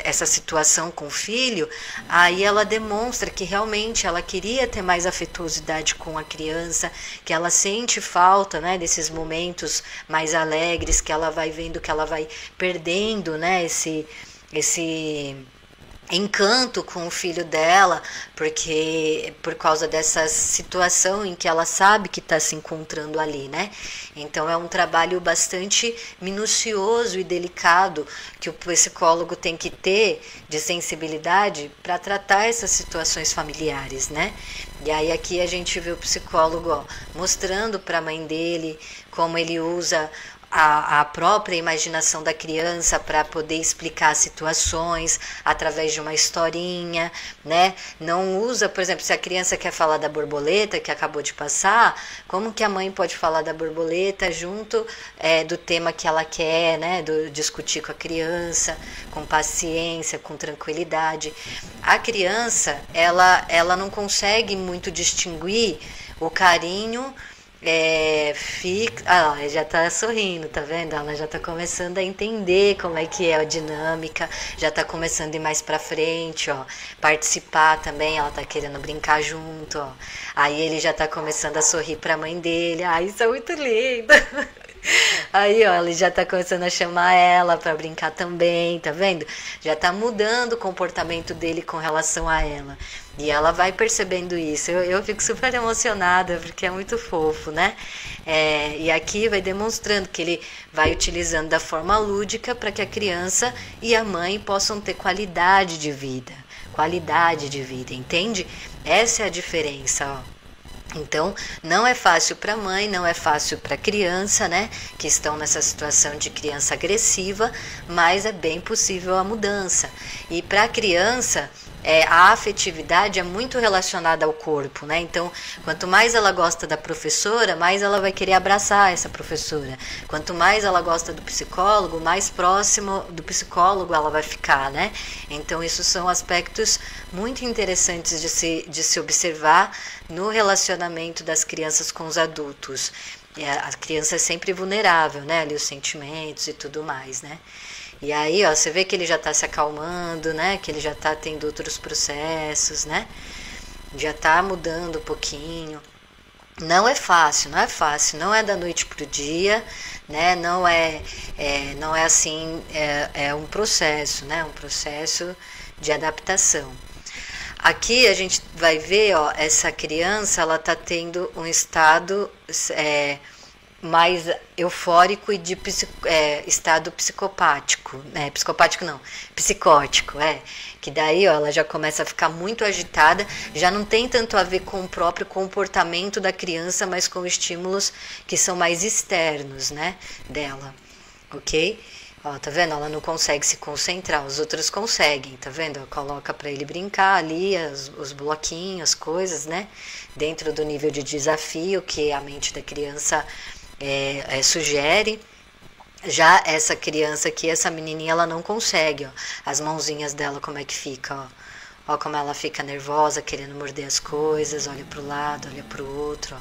essa situação com o filho, aí ela demonstra que realmente ela queria ter mais afetuosidade com a criança, que ela sente falta, né, desses momentos mais alegres, que ela vai vendo que ela vai perdendo, né, esse encanto com o filho dela, porque por causa dessa situação em que ela sabe que está se encontrando ali, né? Então é um trabalho bastante minucioso e delicado que o psicólogo tem que ter de sensibilidade para tratar essas situações familiares, né? E aí aqui a gente vê o psicólogo, mostrando para a mãe dele como ele usa a própria imaginação da criança para poder explicar situações através de uma historinha, né? Não usa, por exemplo, se a criança quer falar da borboleta que acabou de passar, como que a mãe pode falar da borboleta junto do tema que ela quer, né? Discutir com a criança, com paciência, com tranquilidade. A criança, ela não consegue muito distinguir o carinho. Ela já tá sorrindo, tá vendo? Ela já tá começando a entender como é que é a dinâmica, já tá começando a ir mais pra frente, ó, participar também, ela tá querendo brincar junto, ó. Aí ele já tá começando a sorrir pra mãe dele, isso é muito lindo. Aí, ó, ele já tá começando a chamar ela pra brincar também, tá vendo? Já tá mudando o comportamento dele com relação a ela. E ela vai percebendo isso. Eu fico super emocionada, porque é muito fofo, né? E aqui vai demonstrando que ele vai utilizando da forma lúdica para que a criança e a mãe possam ter qualidade de vida. Qualidade de vida, entende? Essa é a diferença, ó. Então, não é fácil para a mãe, não é fácil para a criança, né? Que estão nessa situação de criança agressiva, mas é bem possível a mudança. E para a criança, a afetividade é muito relacionada ao corpo, né? Então, quanto mais ela gosta da professora, mais ela vai querer abraçar essa professora. Quanto mais ela gosta do psicólogo, mais próximo do psicólogo ela vai ficar, né? Então, isso são aspectos muito interessantes de se observar no relacionamento das crianças com os adultos. A criança é sempre vulnerável, né? Ali os sentimentos e tudo mais, né? E aí, ó, você vê que ele já está se acalmando, né? Que ele já está tendo outros processos, né? Já está mudando um pouquinho. Não é fácil, não é da noite pro dia, né? Não é assim, é um processo, né? Um processo de adaptação. Aqui a gente vai ver, ó, essa criança, ela está tendo um estado mais eufórico e de estado psicopático, psicopático não, psicótico, que daí ó, ela já começa a ficar muito agitada, já não tem tanto a ver com o próprio comportamento da criança, mas com estímulos que são mais externos, né, dela, ok? Ó, tá vendo? Ela não consegue se concentrar, os outros conseguem, tá vendo? Ela coloca para ele brincar ali, os bloquinhos, as coisas, né? Dentro do nível de desafio que a mente da criança sugere. Já essa criança aqui, essa menininha, ela não consegue, ó. As mãozinhas dela como é que fica, ó. Ó como ela fica nervosa, querendo morder as coisas, olha para o lado, olha para o outro, ó.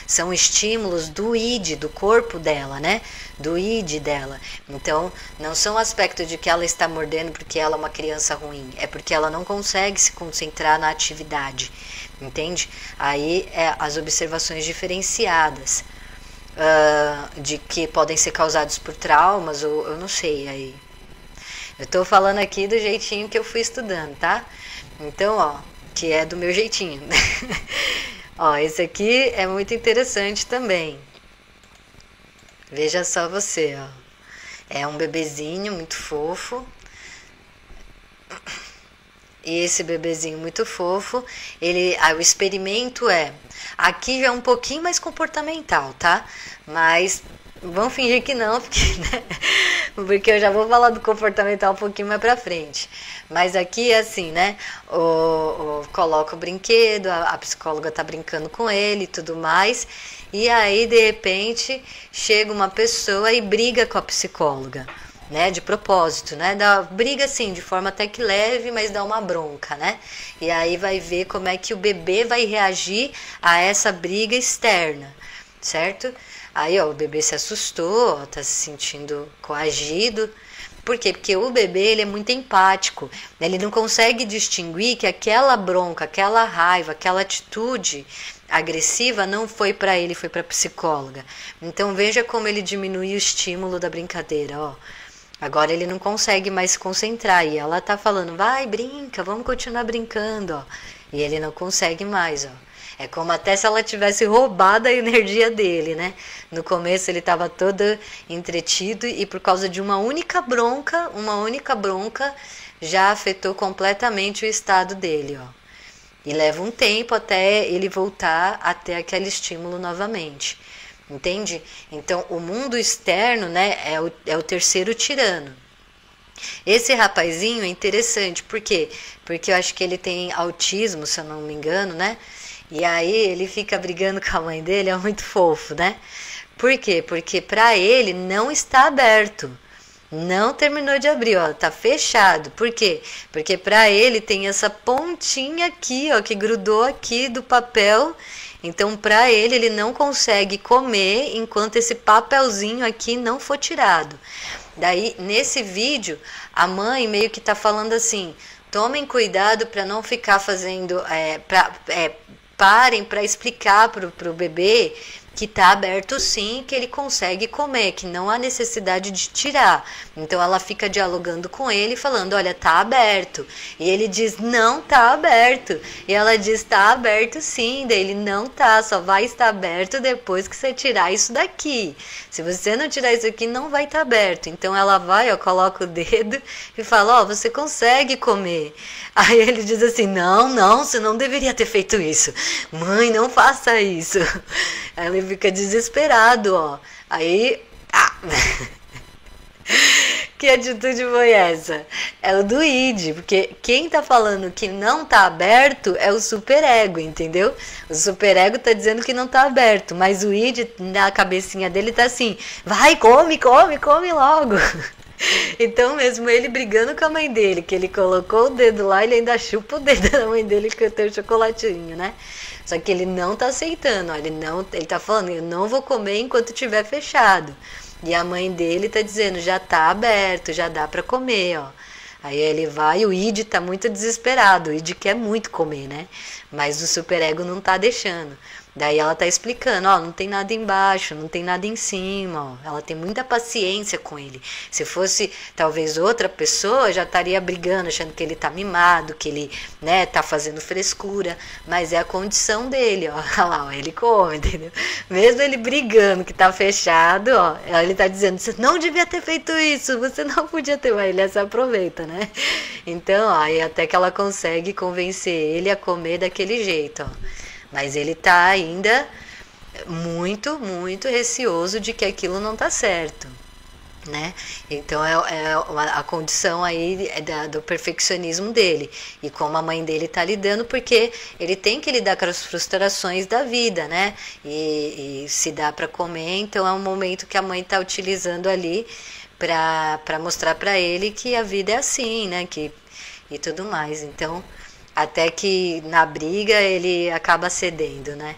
São estímulos do id, do corpo dela, né? Do id dela. Então, não são aspectos de que ela está mordendo porque ela é uma criança ruim. É porque ela não consegue se concentrar na atividade. Entende? Aí as observações diferenciadas. De que podem ser causados por traumas, ou eu não sei. Aí. Eu estou falando aqui do jeitinho que eu fui estudando, tá? Então, ó, que é do meu jeitinho. Ó, esse aqui é muito interessante também. Veja só você, ó. É um bebezinho muito fofo. E esse bebezinho muito fofo, o experimento aqui já é um pouquinho mais comportamental, tá? Mas vamos fingir que não, porque eu já vou falar do comportamental um pouquinho mais pra frente. Mas aqui é assim, né? Coloca o brinquedo, a psicóloga tá brincando com ele e tudo mais. E aí, de repente, chega uma pessoa e briga com a psicóloga, né? De propósito, né? Briga assim, de forma até que leve, mas dá uma bronca, né? E aí vai ver como é que o bebê vai reagir a essa briga externa, certo? Aí, ó, o bebê se assustou, ó, tá se sentindo coagido. Por quê? Porque o bebê, ele é muito empático. Ele não consegue distinguir que aquela bronca, aquela raiva, aquela atitude agressiva não foi para ele, foi para a psicóloga. Então, veja como ele diminui o estímulo da brincadeira, ó. Agora ele não consegue mais se concentrar. E ela tá falando, vai, brinca, vamos continuar brincando, ó. E ele não consegue mais, ó. É como até se ela tivesse roubado a energia dele, né? No começo ele estava todo entretido e por causa de uma única bronca já afetou completamente o estado dele, ó. E leva um tempo até ele voltar até aquele estímulo novamente. Entende? Então o mundo externo, né, é o terceiro tirano. Esse rapazinho é interessante, por quê? Porque eu acho que ele tem autismo, se eu não me engano, né? E aí ele fica brigando com a mãe dele, é muito fofo, né? Por quê? Porque pra ele não está aberto. Não terminou de abrir, ó, tá fechado. Por quê? Porque pra ele tem essa pontinha aqui, ó, que grudou aqui do papel. Então, pra ele não consegue comer enquanto esse papelzinho aqui não for tirado. Daí, nesse vídeo, a mãe meio que tá falando assim, tomem cuidado para não ficar fazendo, parem para explicar pro bebê que tá aberto sim, que ele consegue comer, que não há necessidade de tirar. Então ela fica dialogando com ele, falando, olha, tá aberto. E ele diz, não tá aberto. E ela diz, tá aberto sim. Daí ele, não tá, só vai estar aberto depois que você tirar isso daqui. Se você não tirar isso aqui, não vai estar aberto. Então ela vai, ó, coloca o dedo e fala, ó, você consegue comer. Aí ele diz assim, não, você não deveria ter feito isso. Mãe, não faça isso. Aí ele fica desesperado, ó. Aí, que atitude foi essa? É o do id, porque quem tá falando que não tá aberto é o superego, entendeu? O superego tá dizendo que não tá aberto, mas o id, na cabecinha dele, tá assim, vai, come logo. Então mesmo ele brigando com a mãe dele, que ele colocou o dedo lá, ele ainda chupa o dedo da mãe dele que tem o chocolatinho, né? Só que ele não tá aceitando, ó, ele tá falando, eu não vou comer enquanto estiver fechado. E a mãe dele tá dizendo, já tá aberto, já dá pra comer, ó. Aí ele vai, o id tá muito desesperado, o id quer muito comer, né? Mas o superego não tá deixando. Daí ela tá explicando, ó, não tem nada embaixo, não tem nada em cima, ó. Ela tem muita paciência com ele. Se fosse talvez outra pessoa, já estaria brigando, achando que ele tá mimado, que ele, né, tá fazendo frescura, mas é a condição dele, ó. Olha lá, ó, ele come, entendeu? Mesmo ele brigando que tá fechado, ó, ele tá dizendo, você não devia ter feito isso, você não podia ter, mas ele se aproveita, né? Então, ó, aí até que ela consegue convencer ele a comer daquele jeito, ó. Mas ele tá ainda muito, muito receoso de que aquilo não tá certo, né? Então é a condição aí do perfeccionismo dele. E como a mãe dele tá lidando, porque ele tem que lidar com as frustrações da vida, né? E se dá para comer, então é um momento que a mãe tá utilizando ali para mostrar para ele que a vida é assim, né? E tudo mais. Então, até que na briga ele acaba cedendo, né?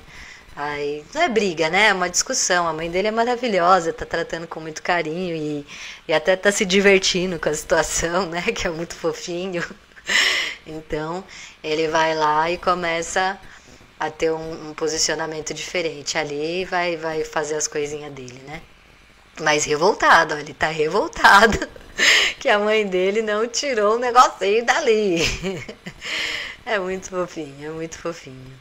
Aí, não é briga, né? É uma discussão. A mãe dele é maravilhosa, tá tratando com muito carinho e até tá se divertindo com a situação, né? Que é muito fofinho. Então, ele vai lá e começa a ter um posicionamento diferente ali e vai fazer as coisinhas dele, né? Mas revoltado, ó, ele tá revoltado que a mãe dele não tirou o negocinho dali. É muito fofinho, é muito fofinho.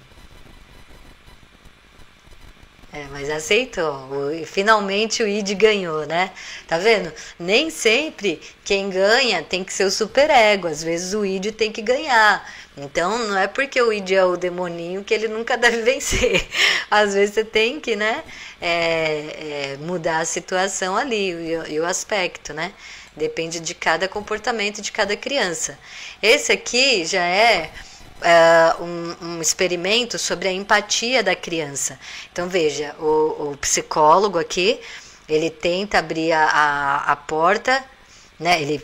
É, mas aceitou. Finalmente o Id ganhou, né? Tá vendo? Nem sempre quem ganha tem que ser o superego. Às vezes o Id tem que ganhar. Então não é porque o Id é o demoninho que ele nunca deve vencer. Às vezes você tem que, né? Mudar a situação ali e o aspecto, né? Depende de cada comportamento de cada criança. Esse aqui já é um experimento sobre a empatia da criança. Então veja, o psicólogo aqui, ele tenta abrir a porta, né? Ele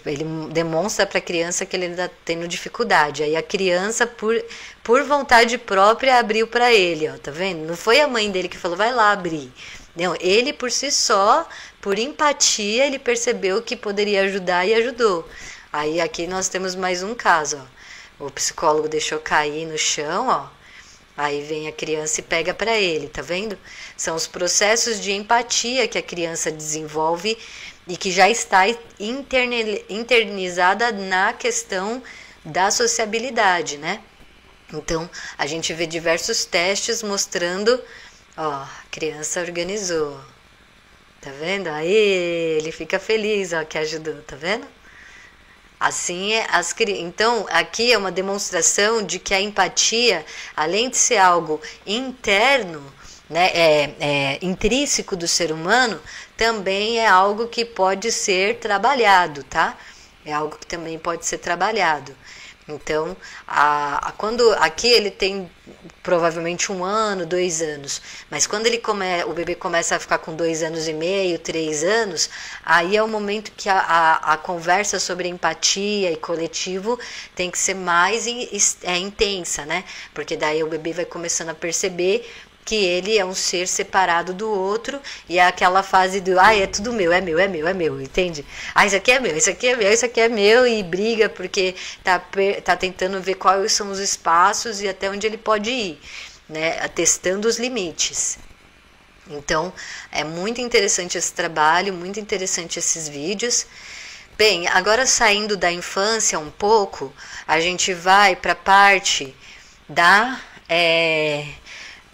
demonstra para a criança que ele está tendo dificuldade. Aí a criança, por vontade própria, abriu para ele, ó, tá vendo? Não foi a mãe dele que falou, vai lá abrir. Não, ele por si só, por empatia, ele percebeu que poderia ajudar e ajudou. Aí aqui nós temos mais um caso, ó. O psicólogo deixou cair no chão, ó. Aí vem a criança e pega para ele, tá vendo? São os processos de empatia que a criança desenvolve e que já está internizada na questão da sociabilidade, né? Então, a gente vê diversos testes mostrando, ó, a criança organizou. Tá vendo? Aí ele fica feliz, ó, que ajudou, tá vendo? Assim, então aqui é uma demonstração de que a empatia, além de ser algo interno, né, intrínseco do ser humano, também é algo que pode ser trabalhado, tá? É algo que também pode ser trabalhado. Então, quando aqui ele tem provavelmente 1 ano, 2 anos, mas quando o bebê começa a ficar com 2 anos e meio, 3 anos, aí é o momento que a conversa sobre empatia e coletivo tem que ser mais intensa, né? Porque daí o bebê vai começando a perceber que ele é um ser separado do outro e é aquela fase do, é tudo meu, é meu, é meu, é meu, entende? Isso aqui é meu, isso aqui é meu, isso aqui é meu, e briga porque tá tentando ver quais são os espaços e até onde ele pode ir, né? Testando os limites. Então, é muito interessante esse trabalho, muito interessante esses vídeos. Bem, agora saindo da infância um pouco, a gente vai para a parte da...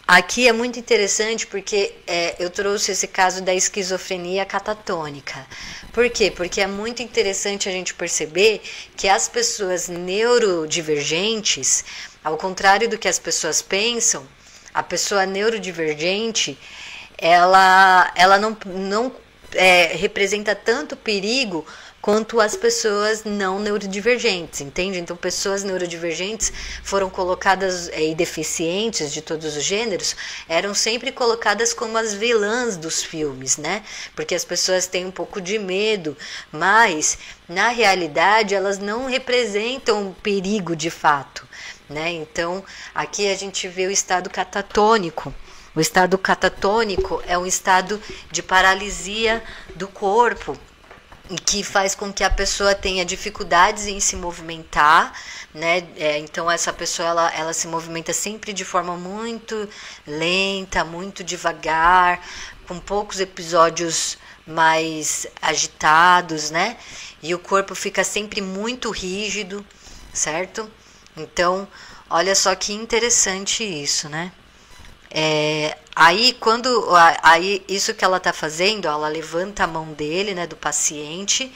Aqui é muito interessante porque eu trouxe esse caso da esquizofrenia catatônica. Por quê? Porque é muito interessante a gente perceber que as pessoas neurodivergentes, ao contrário do que as pessoas pensam, a pessoa neurodivergente, ela não representa tanto perigo quanto as pessoas não neurodivergentes, entende? Então, pessoas neurodivergentes foram colocadas, e deficientes de todos os gêneros, eram sempre colocadas como as vilãs dos filmes, né? Porque as pessoas têm um pouco de medo, mas, na realidade, elas não representam um perigo de fato, né? Então, aqui a gente vê o estado catatônico. O estado catatônico é um estado de paralisia do corpo, que faz com que a pessoa tenha dificuldades em se movimentar, né? Então essa pessoa ela se movimenta sempre de forma muito lenta, muito devagar, com poucos episódios mais agitados, né? E o corpo fica sempre muito rígido, certo? Então, olha só que interessante isso, né? Aí isso que ela está fazendo, ela levanta a mão dele, né, do paciente,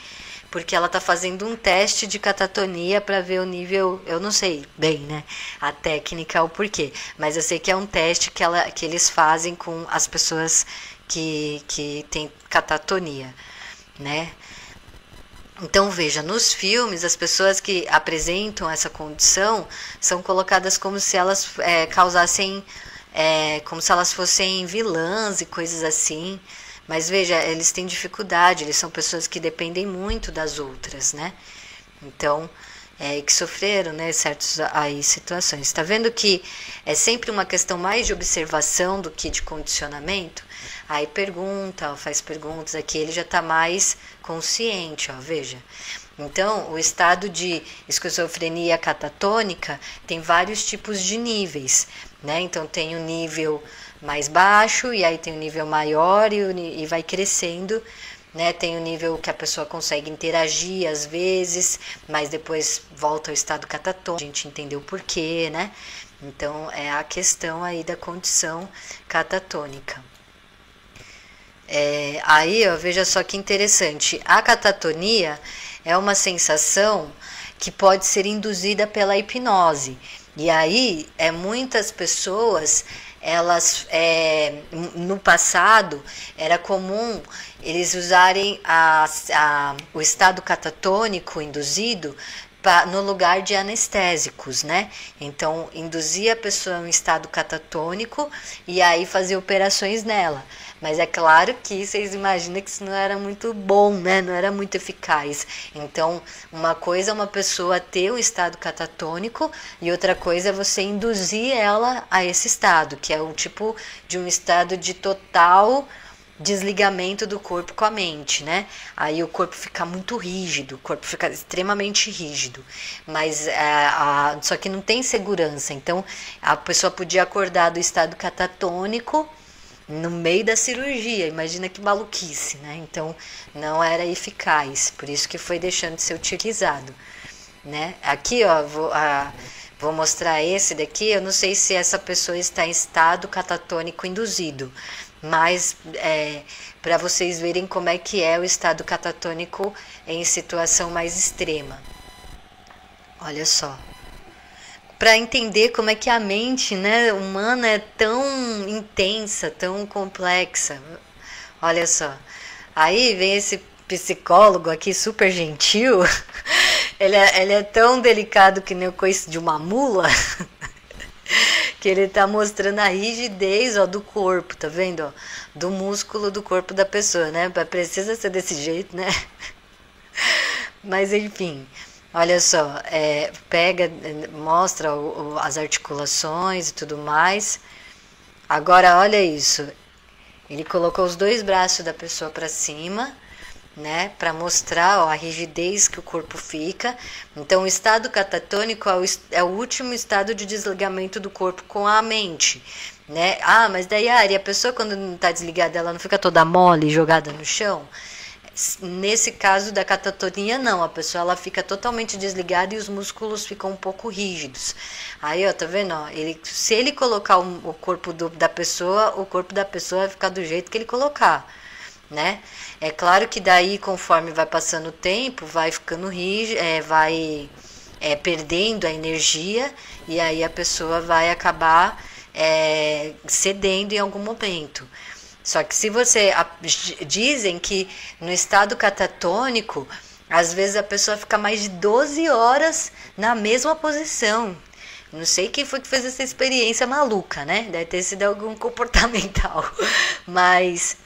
porque ela está fazendo um teste de catatonia para ver o nível. Eu não sei bem, né, a técnica, o porquê, mas eu sei que é um teste que eles fazem com as pessoas que têm catatonia, né? Então veja, nos filmes as pessoas que apresentam essa condição são colocadas como se elas causassem como se elas fossem vilãs e coisas assim. Mas veja, eles têm dificuldade, eles são pessoas que dependem muito das outras, né? Então, que sofreram, né, certas aí situações. Está vendo que é sempre uma questão mais de observação do que de condicionamento? Aí faz perguntas, aqui ele já está mais consciente, ó, veja. Então, o estado de esquizofrenia catatônica tem vários tipos de níveis, né? Então, tem o nível mais baixo, e aí tem o nível maior e vai crescendo, né? Tem o nível que a pessoa consegue interagir às vezes, mas depois volta ao estado catatônico, a gente entendeu o porquê, né? Então, é a questão aí da condição catatônica. Aí, ó, veja só que interessante, a catatonia é uma sensação que pode ser induzida pela hipnose. E aí, muitas pessoas, elas, no passado, era comum eles usarem o estado catatônico induzido no lugar de anestésicos, né? Então, induzia a pessoa em um estado catatônico e aí fazia operações nela. Mas é claro que vocês imaginam que isso não era muito bom, né? Não era muito eficaz. Então, uma coisa é uma pessoa ter um estado catatônico e outra coisa é você induzir ela a esse estado, que é um tipo de um estado de total desligamento do corpo com a mente, né? Aí o corpo fica muito rígido, o corpo fica extremamente rígido, mas só que não tem segurança. Então, a pessoa podia acordar do estado catatônico no meio da cirurgia, imagina que maluquice, né? Então não era eficaz, por isso que foi deixando de ser utilizado, né? Aqui, ó, vou mostrar esse daqui. Eu não sei se essa pessoa está em estado catatônico induzido, mas para vocês verem como é que é o estado catatônico em situação mais extrema. Olha só. Para entender como é que a mente, né, humana é tão intensa, tão complexa. Olha só. Aí vem esse psicólogo aqui super gentil. Ele é tão delicado que nem o coice de uma mula. Que ele tá mostrando a rigidez, ó, do corpo, tá vendo? Ó, do músculo do corpo da pessoa, né? Precisa ser desse jeito, né? Mas enfim. Olha só, mostra as articulações e tudo mais. Agora, olha isso. Ele colocou os dois braços da pessoa para cima, né? Para mostrar, ó, a rigidez que o corpo fica. Então, o estado catatônico é o último estado de desligamento do corpo com a mente, né? Ah, mas daí, a pessoa quando não está desligada, ela não fica toda mole, jogada no chão? Nesse caso da catatonia, não, a pessoa ela fica totalmente desligada e os músculos ficam um pouco rígidos. Aí, ó, tá vendo? Ó, se ele colocar o corpo da pessoa, o corpo da pessoa vai ficar do jeito que ele colocar, né? É claro que daí, conforme vai passando o tempo, vai ficando rígido, vai perdendo a energia e aí a pessoa vai acabar cedendo em algum momento. Só que se você... Dizem que no estado catatônico, às vezes a pessoa fica mais de 12 horas na mesma posição. Não sei quem foi que fez essa experiência maluca, né? Deve ter sido algum comportamental. Mas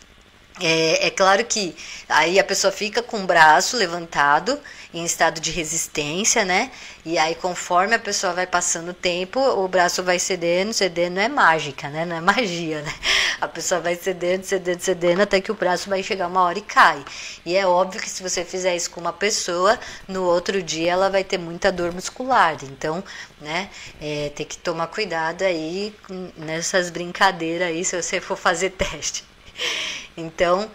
É claro que aí a pessoa fica com o braço levantado em estado de resistência, né? E aí conforme a pessoa vai passando o tempo, o braço vai cedendo, cedendo não é mágica, né? Não é magia, né? A pessoa vai cedendo, cedendo, cedendo até que o braço vai chegar uma hora e cai. E é óbvio que se você fizer isso com uma pessoa, no outro dia ela vai ter muita dor muscular. Então, né? Tem que tomar cuidado aí nessas brincadeiras aí se você for fazer teste. Então,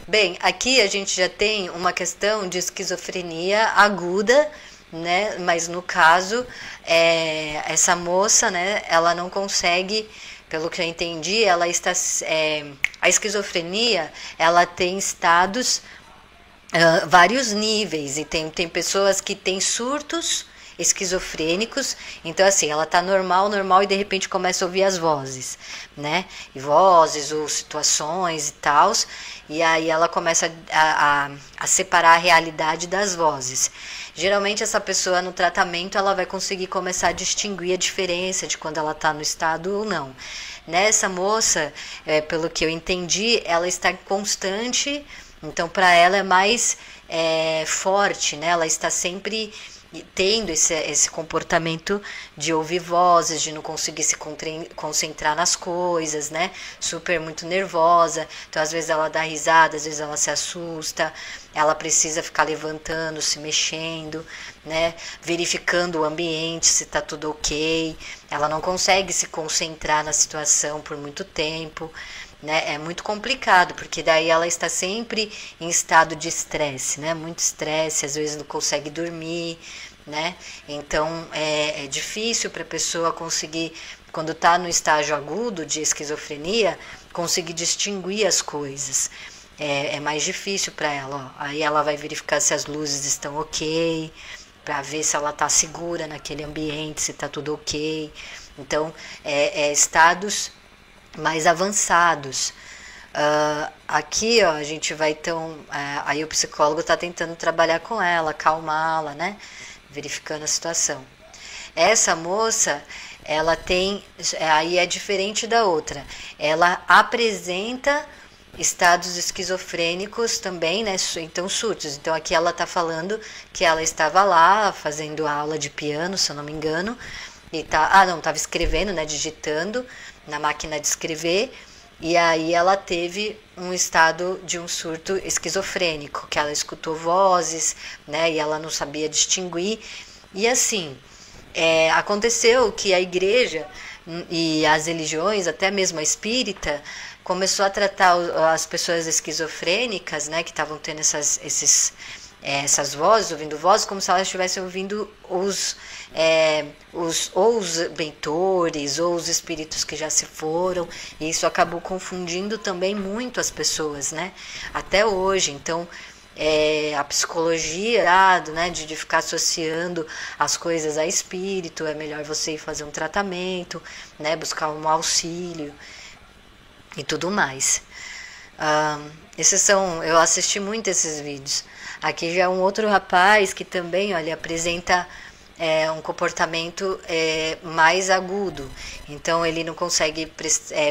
bem, aqui a gente já tem uma questão de esquizofrenia aguda, né? Mas no caso, essa moça, né? Ela não consegue, pelo que eu entendi, ela está, a esquizofrenia, ela tem estados, vários níveis, e tem pessoas que têm surtos esquizofrênicos, então assim, ela tá normal, normal, e de repente começa a ouvir as vozes, né, e vozes ou situações e tal, e aí ela começa a separar a realidade das vozes. Geralmente essa pessoa no tratamento, ela vai conseguir começar a distinguir a diferença de quando ela tá no estado ou não. Nessa moça, pelo que eu entendi, ela está constante, então para ela é mais forte, né, ela está sempre tendo esse comportamento de ouvir vozes, de não conseguir se concentrar nas coisas, né? Super muito nervosa. Então, às vezes ela dá risada, às vezes ela se assusta. Ela precisa ficar levantando, se mexendo, né? Verificando o ambiente, se está tudo ok. Ela não consegue se concentrar na situação por muito tempo. Né? É muito complicado, porque daí ela está sempre em estado de estresse, né? Muito estresse, às vezes não consegue dormir, né? Então é difícil para a pessoa conseguir, quando está no estágio agudo de esquizofrenia, conseguir distinguir as coisas. É mais difícil para ela. Ó. Aí ela vai verificar se as luzes estão ok, para ver se ela está segura naquele ambiente, se está tudo ok. Então, estados mais avançados. Aqui, ó, a gente vai então, aí o psicólogo está tentando trabalhar com ela, acalmá-la, né? Verificando a situação. Essa moça, ela tem, aí é diferente da outra. Ela apresenta estados esquizofrênicos também, né? Então surtos. Então aqui ela está falando que ela estava lá fazendo aula de piano, se eu não me engano, e estava escrevendo, né? Digitando na máquina de escrever, e aí ela teve um estado de um surto esquizofrênico, que ela escutou vozes, né, e ela não sabia distinguir, e assim, aconteceu que a igreja e as religiões, até mesmo a espírita, começou a tratar as pessoas esquizofrênicas, né, que estavam tendo essas vozes, ouvindo vozes, como se elas estivessem ouvindo os mentores ou os espíritos que já se foram, e isso acabou confundindo também muito as pessoas, né? Até hoje. Então, a psicologia, né, de ficar associando as coisas a espírito, é melhor você ir fazer um tratamento, né, buscar um auxílio e tudo mais. Eu assisti muito esses vídeos. Aqui já é um outro rapaz que também, olha, apresenta um comportamento mais agudo. Então ele não consegue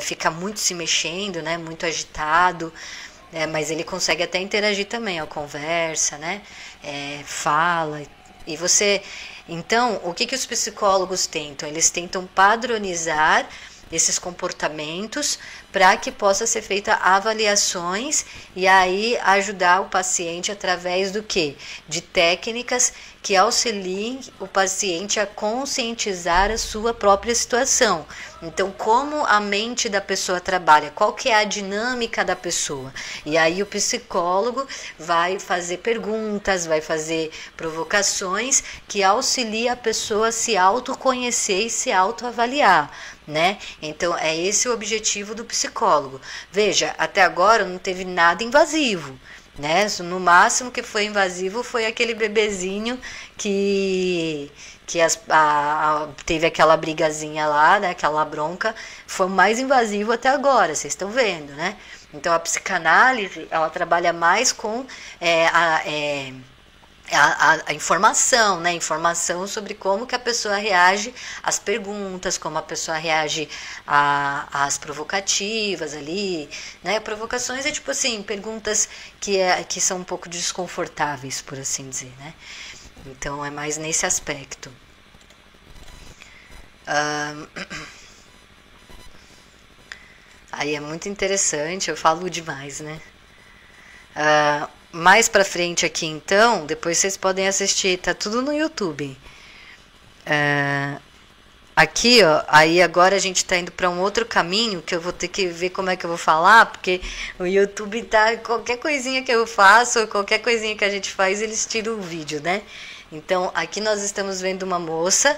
ficar muito se mexendo, né, muito agitado, mas ele consegue até interagir também, ó, conversa, né, fala. E você, então, o que os psicólogos tentam? Eles tentam padronizar esses comportamentos para que possa ser feita avaliações e aí ajudar o paciente através do quê? De técnicas que auxiliem o paciente a conscientizar a sua própria situação. Então, como a mente da pessoa trabalha, qual que é a dinâmica da pessoa? E aí o psicólogo vai fazer perguntas, vai fazer provocações que auxiliem a pessoa a se autoconhecer e se autoavaliar, né? Então, é esse o objetivo do psicólogo. Veja, até agora não teve nada invasivo, né? No máximo que foi invasivo foi aquele bebezinho que teve aquela brigazinha lá, né? Aquela bronca, foi o mais invasivo até agora, vocês estão vendo, né? Então a psicanálise, ela trabalha mais com a informação, né? Informação sobre como que a pessoa reage às perguntas, como a pessoa reage às provocativas ali, né? Provocações é tipo assim, perguntas que são um pouco desconfortáveis, por assim dizer, né? Então é mais nesse aspecto. Aí é muito interessante, eu falo demais, né? Mais pra frente aqui então, depois vocês podem assistir, tá tudo no YouTube. Aqui, ó, aí agora a gente tá indo para um outro caminho que eu vou ter que ver como é que eu vou falar, porque o YouTube tá, qualquer coisinha que eu faço, qualquer coisinha que a gente faz, eles tiram o vídeo, né? Então, aqui nós estamos vendo uma moça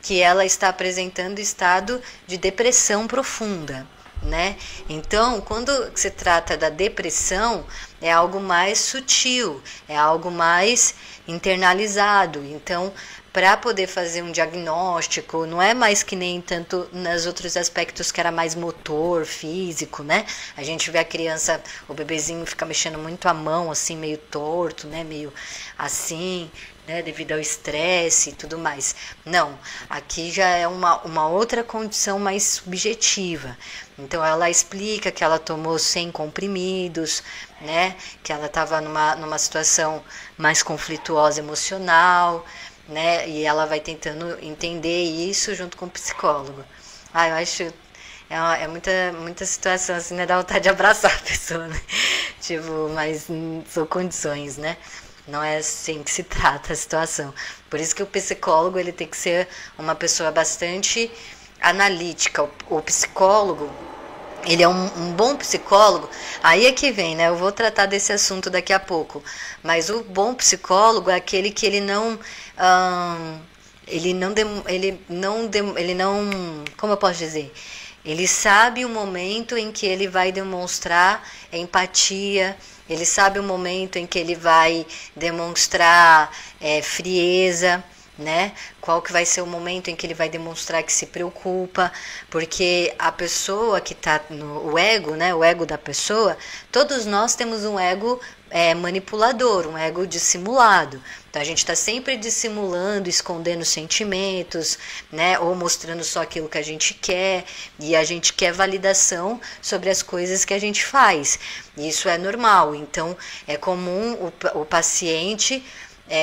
que ela está apresentando estado de depressão profunda, né? Então, quando se trata da depressão, é algo mais sutil, é algo mais internalizado. Então, para poder fazer um diagnóstico, não é mais que nem tanto nos outros aspectos que era mais motor, físico, né? A gente vê a criança, o bebezinho fica mexendo muito a mão, assim, meio torto, né? Meio assim, né? Devido ao estresse e tudo mais. Não, aqui já é uma outra condição mais subjetiva. Então ela explica que ela tomou 100 comprimidos, né? Que ela estava numa situação mais conflituosa emocional, né? E ela vai tentando entender isso junto com o psicólogo. Eu acho é muita situação assim, né? Dá vontade de abraçar a pessoa, né? Tipo, mas são condições, né? Não é assim que se trata a situação. Por isso que o psicólogo ele tem que ser uma pessoa bastante analítica. O psicólogo, ele é um bom psicólogo, aí é que vem, né? Eu vou tratar desse assunto daqui a pouco. Mas o bom psicólogo é aquele que ele não, como eu posso dizer? Ele sabe o momento em que ele vai demonstrar empatia, ele sabe o momento em que ele vai demonstrar frieza, né? Qual que vai ser o momento em que ele vai demonstrar que se preocupa, porque a pessoa que está no ego, né? O ego da pessoa, todos nós temos um ego manipulador, um ego dissimulado. Então a gente está sempre dissimulando, escondendo sentimentos, né? Ou mostrando só aquilo que a gente quer, e a gente quer validação sobre as coisas que a gente faz. Isso é normal. Então é comum o paciente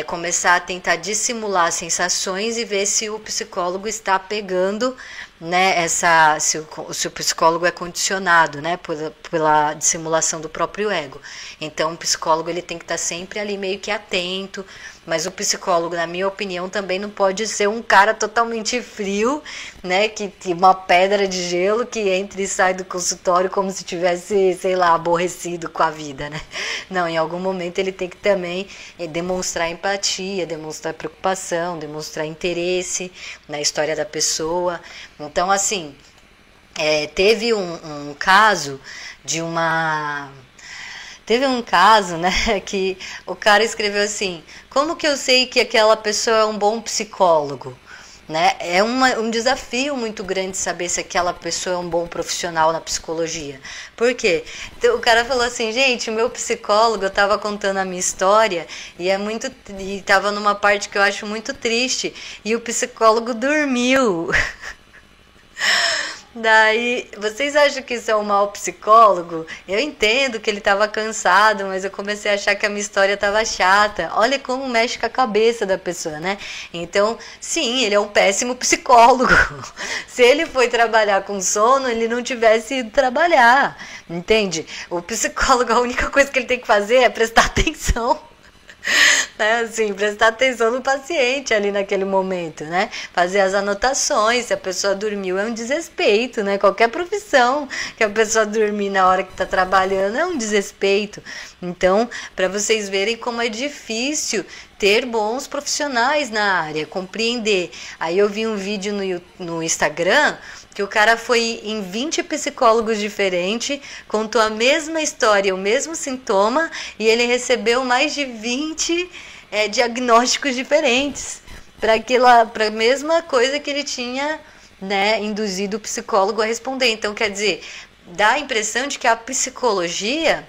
começar a tentar dissimular sensações e ver se o psicólogo está pegando, né, se o psicólogo é condicionado, né, pela dissimulação do próprio ego. Então o psicólogo ele tem que estar sempre ali meio que atento, mas o psicólogo, na minha opinião, também não pode ser um cara totalmente frio, né, que uma pedra de gelo que entra e sai do consultório como se tivesse, sei lá, aborrecido com a vida, né? Não, em algum momento ele tem que também demonstrar empatia, demonstrar preocupação, demonstrar interesse na história da pessoa. Então, assim, teve um caso de uma... Teve um caso, né, que o cara escreveu assim: como que eu sei que aquela pessoa é um bom psicólogo? Né? É um desafio muito grande saber se aquela pessoa é um bom profissional na psicologia. Por quê? Então, o cara falou assim: gente, o meu psicólogo, eu estava contando a minha história e estava numa parte que eu acho muito triste, e o psicólogo dormiu. Daí, vocês acham que isso é um mau psicólogo? Eu entendo que ele estava cansado, mas eu comecei a achar que a minha história estava chata. Olha como mexe com a cabeça da pessoa, né? Então, sim, ele é um péssimo psicólogo. Se ele foi trabalhar com sono, ele não tivesse ido trabalhar, entende? O psicólogo, a única coisa que ele tem que fazer é prestar atenção. Né, assim, prestar atenção no paciente ali naquele momento, né? Fazer as anotações. Se a pessoa dormiu é um desrespeito, né? Qualquer profissão que a pessoa dormir na hora que está trabalhando é um desrespeito. Então, para vocês verem como é difícil ter bons profissionais na área, compreender. Aí eu vi um vídeo no Instagram que o cara foi em 20 psicólogos diferentes, contou a mesma história, o mesmo sintoma, e ele recebeu mais de 20 diagnósticos diferentes para a mesma coisa que ele tinha, né, induzido o psicólogo a responder. Então, quer dizer, dá a impressão de que a psicologia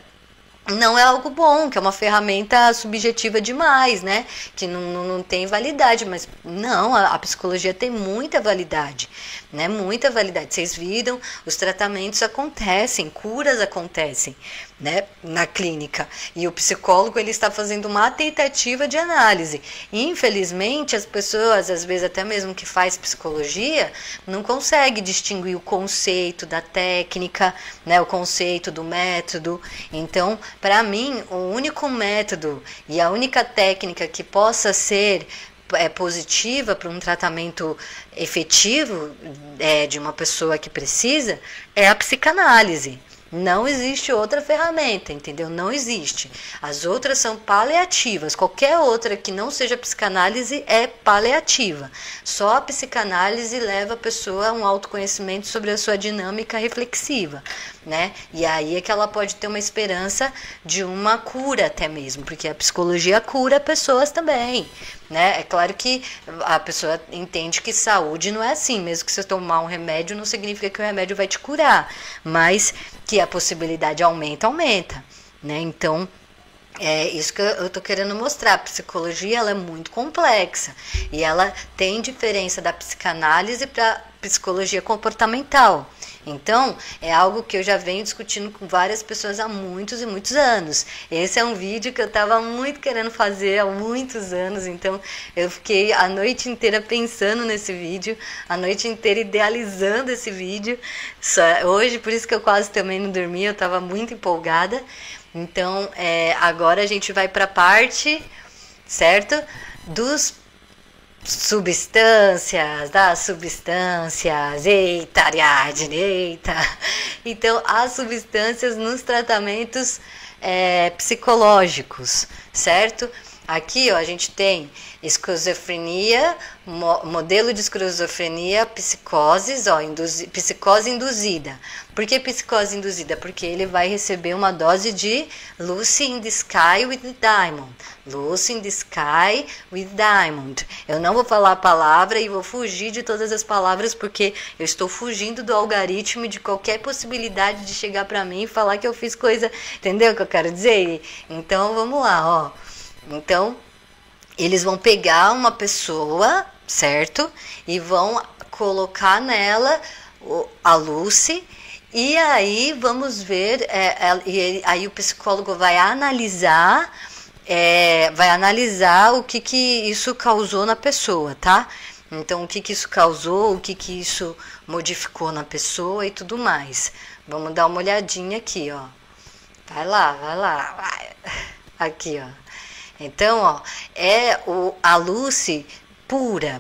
não é algo bom, que é uma ferramenta subjetiva demais, né? Que não tem validade, mas não, a psicologia tem muita validade, né? Muita validade. Vocês viram, os tratamentos acontecem, curas acontecem, né? Na clínica. E o psicólogo, ele está fazendo uma tentativa de análise. Infelizmente, as pessoas, às vezes até mesmo que faz psicologia, não consegue distinguir o conceito da técnica, né? O conceito do método. Então, para mim, o único método e a única técnica que possa ser positiva para um tratamento efetivo de uma pessoa que precisa é a psicanálise. Não existe outra ferramenta, entendeu? Não existe. As outras são paliativas. Qualquer outra que não seja psicanálise é paliativa. Só a psicanálise leva a pessoa a um autoconhecimento sobre a sua dinâmica reflexiva, né? E aí é que ela pode ter uma esperança de uma cura até mesmo, porque a psicologia cura pessoas também, né? É claro que a pessoa entende que saúde não é assim, mesmo que você tomar um remédio não significa que o remédio vai te curar, mas que a possibilidade aumenta, né? Então, é isso que eu tô querendo mostrar. A psicologia, ela é muito complexa e ela tem diferença da psicanálise para psicologia comportamental. Então, é algo que eu já venho discutindo com várias pessoas há muitos e muitos anos. Esse é um vídeo que eu estava muito querendo fazer há muitos anos, então eu fiquei a noite inteira pensando nesse vídeo, a noite inteira idealizando esse vídeo. Hoje, por isso que eu quase também não dormi, eu estava muito empolgada. Então, agora a gente vai para a parte, certo? Das substâncias, eita, Ariadne, eita. Então, as substâncias nos tratamentos psicológicos, certo? Aqui, ó, a gente tem esquizofrenia, modelo de esquizofrenia, psicoses, ó, psicose induzida. Por que psicose induzida? Porque ele vai receber uma dose de Lucy in the Sky with Diamond. Lucy in the Sky with Diamond. Eu não vou falar a palavra e vou fugir de todas as palavras porque eu estou fugindo do algoritmo e de qualquer possibilidade de chegar para mim e falar que eu fiz coisa, entendeu o que eu quero dizer? Então, vamos lá, ó. Então, eles vão pegar uma pessoa, certo? E vão colocar nela a Lucy. E aí vamos ver, aí o psicólogo vai analisar o que isso causou na pessoa, tá? Então, o que isso causou, o que isso modificou na pessoa e tudo mais. Vamos dar uma olhadinha aqui, ó. Vai lá, vai. Aqui, ó. Então, ó, a Lucy pura,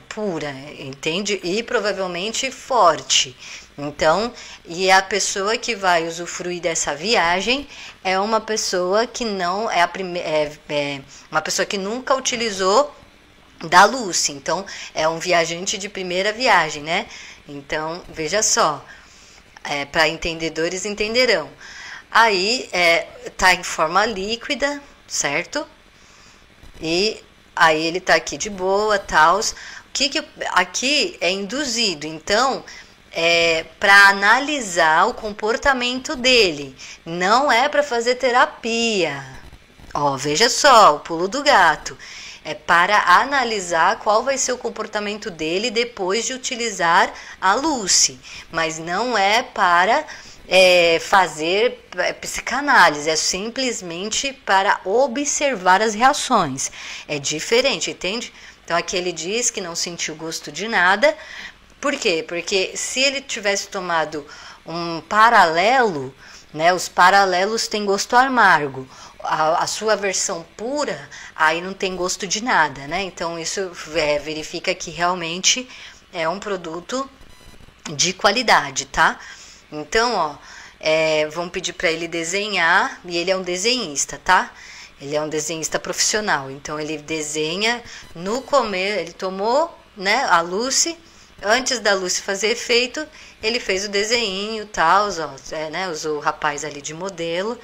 entende? E provavelmente forte. Então, e a pessoa que vai usufruir dessa viagem é uma pessoa que não é uma pessoa que nunca utilizou da Lucy. Então, é um viajante de primeira viagem, né? Então, veja só, para entendedores entenderão. Aí, tá em forma líquida, certo? E aí ele tá aqui de boa, tal. Aqui é induzido, então para analisar o comportamento dele, não é para fazer terapia. Ó, veja só, o pulo do gato. É para analisar qual vai ser o comportamento dele depois de utilizar a Lucy, mas não é para fazer psicanálise, é simplesmente para observar as reações. É diferente, entende? Então aqui ele diz que não sentiu gosto de nada. Por quê? Porque se ele tivesse tomado um paralelo, né, os paralelos têm gosto amargo. A sua versão pura, aí não tem gosto de nada, né? Então isso verifica que realmente é um produto de qualidade, tá? Então, ó, vão pedir para ele desenhar, e ele é um desenhista, tá? Ele é um desenhista profissional, então ele desenha no começo, ele tomou, né, a Lucy, antes da Lucy fazer efeito, ele fez o desenho e tal, né, usou o rapaz ali de modelo.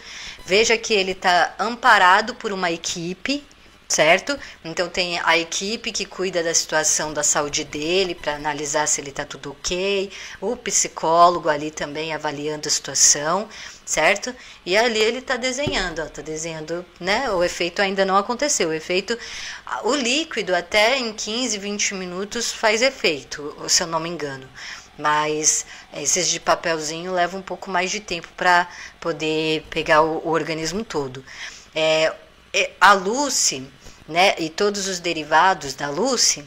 Veja que ele está amparado por uma equipe, certo? Então tem a equipe que cuida da situação da saúde dele para analisar se ele está tudo ok, o psicólogo ali também avaliando a situação. certo? E ali ele está desenhando, ó, tá desenhando, né? O efeito ainda não aconteceu. O efeito, o líquido até em 15, 20 minutos faz efeito, se eu não me engano. Mas esses de papelzinho levam um pouco mais de tempo para poder pegar o organismo todo. A Lucy, né, e todos os derivados da Lucy,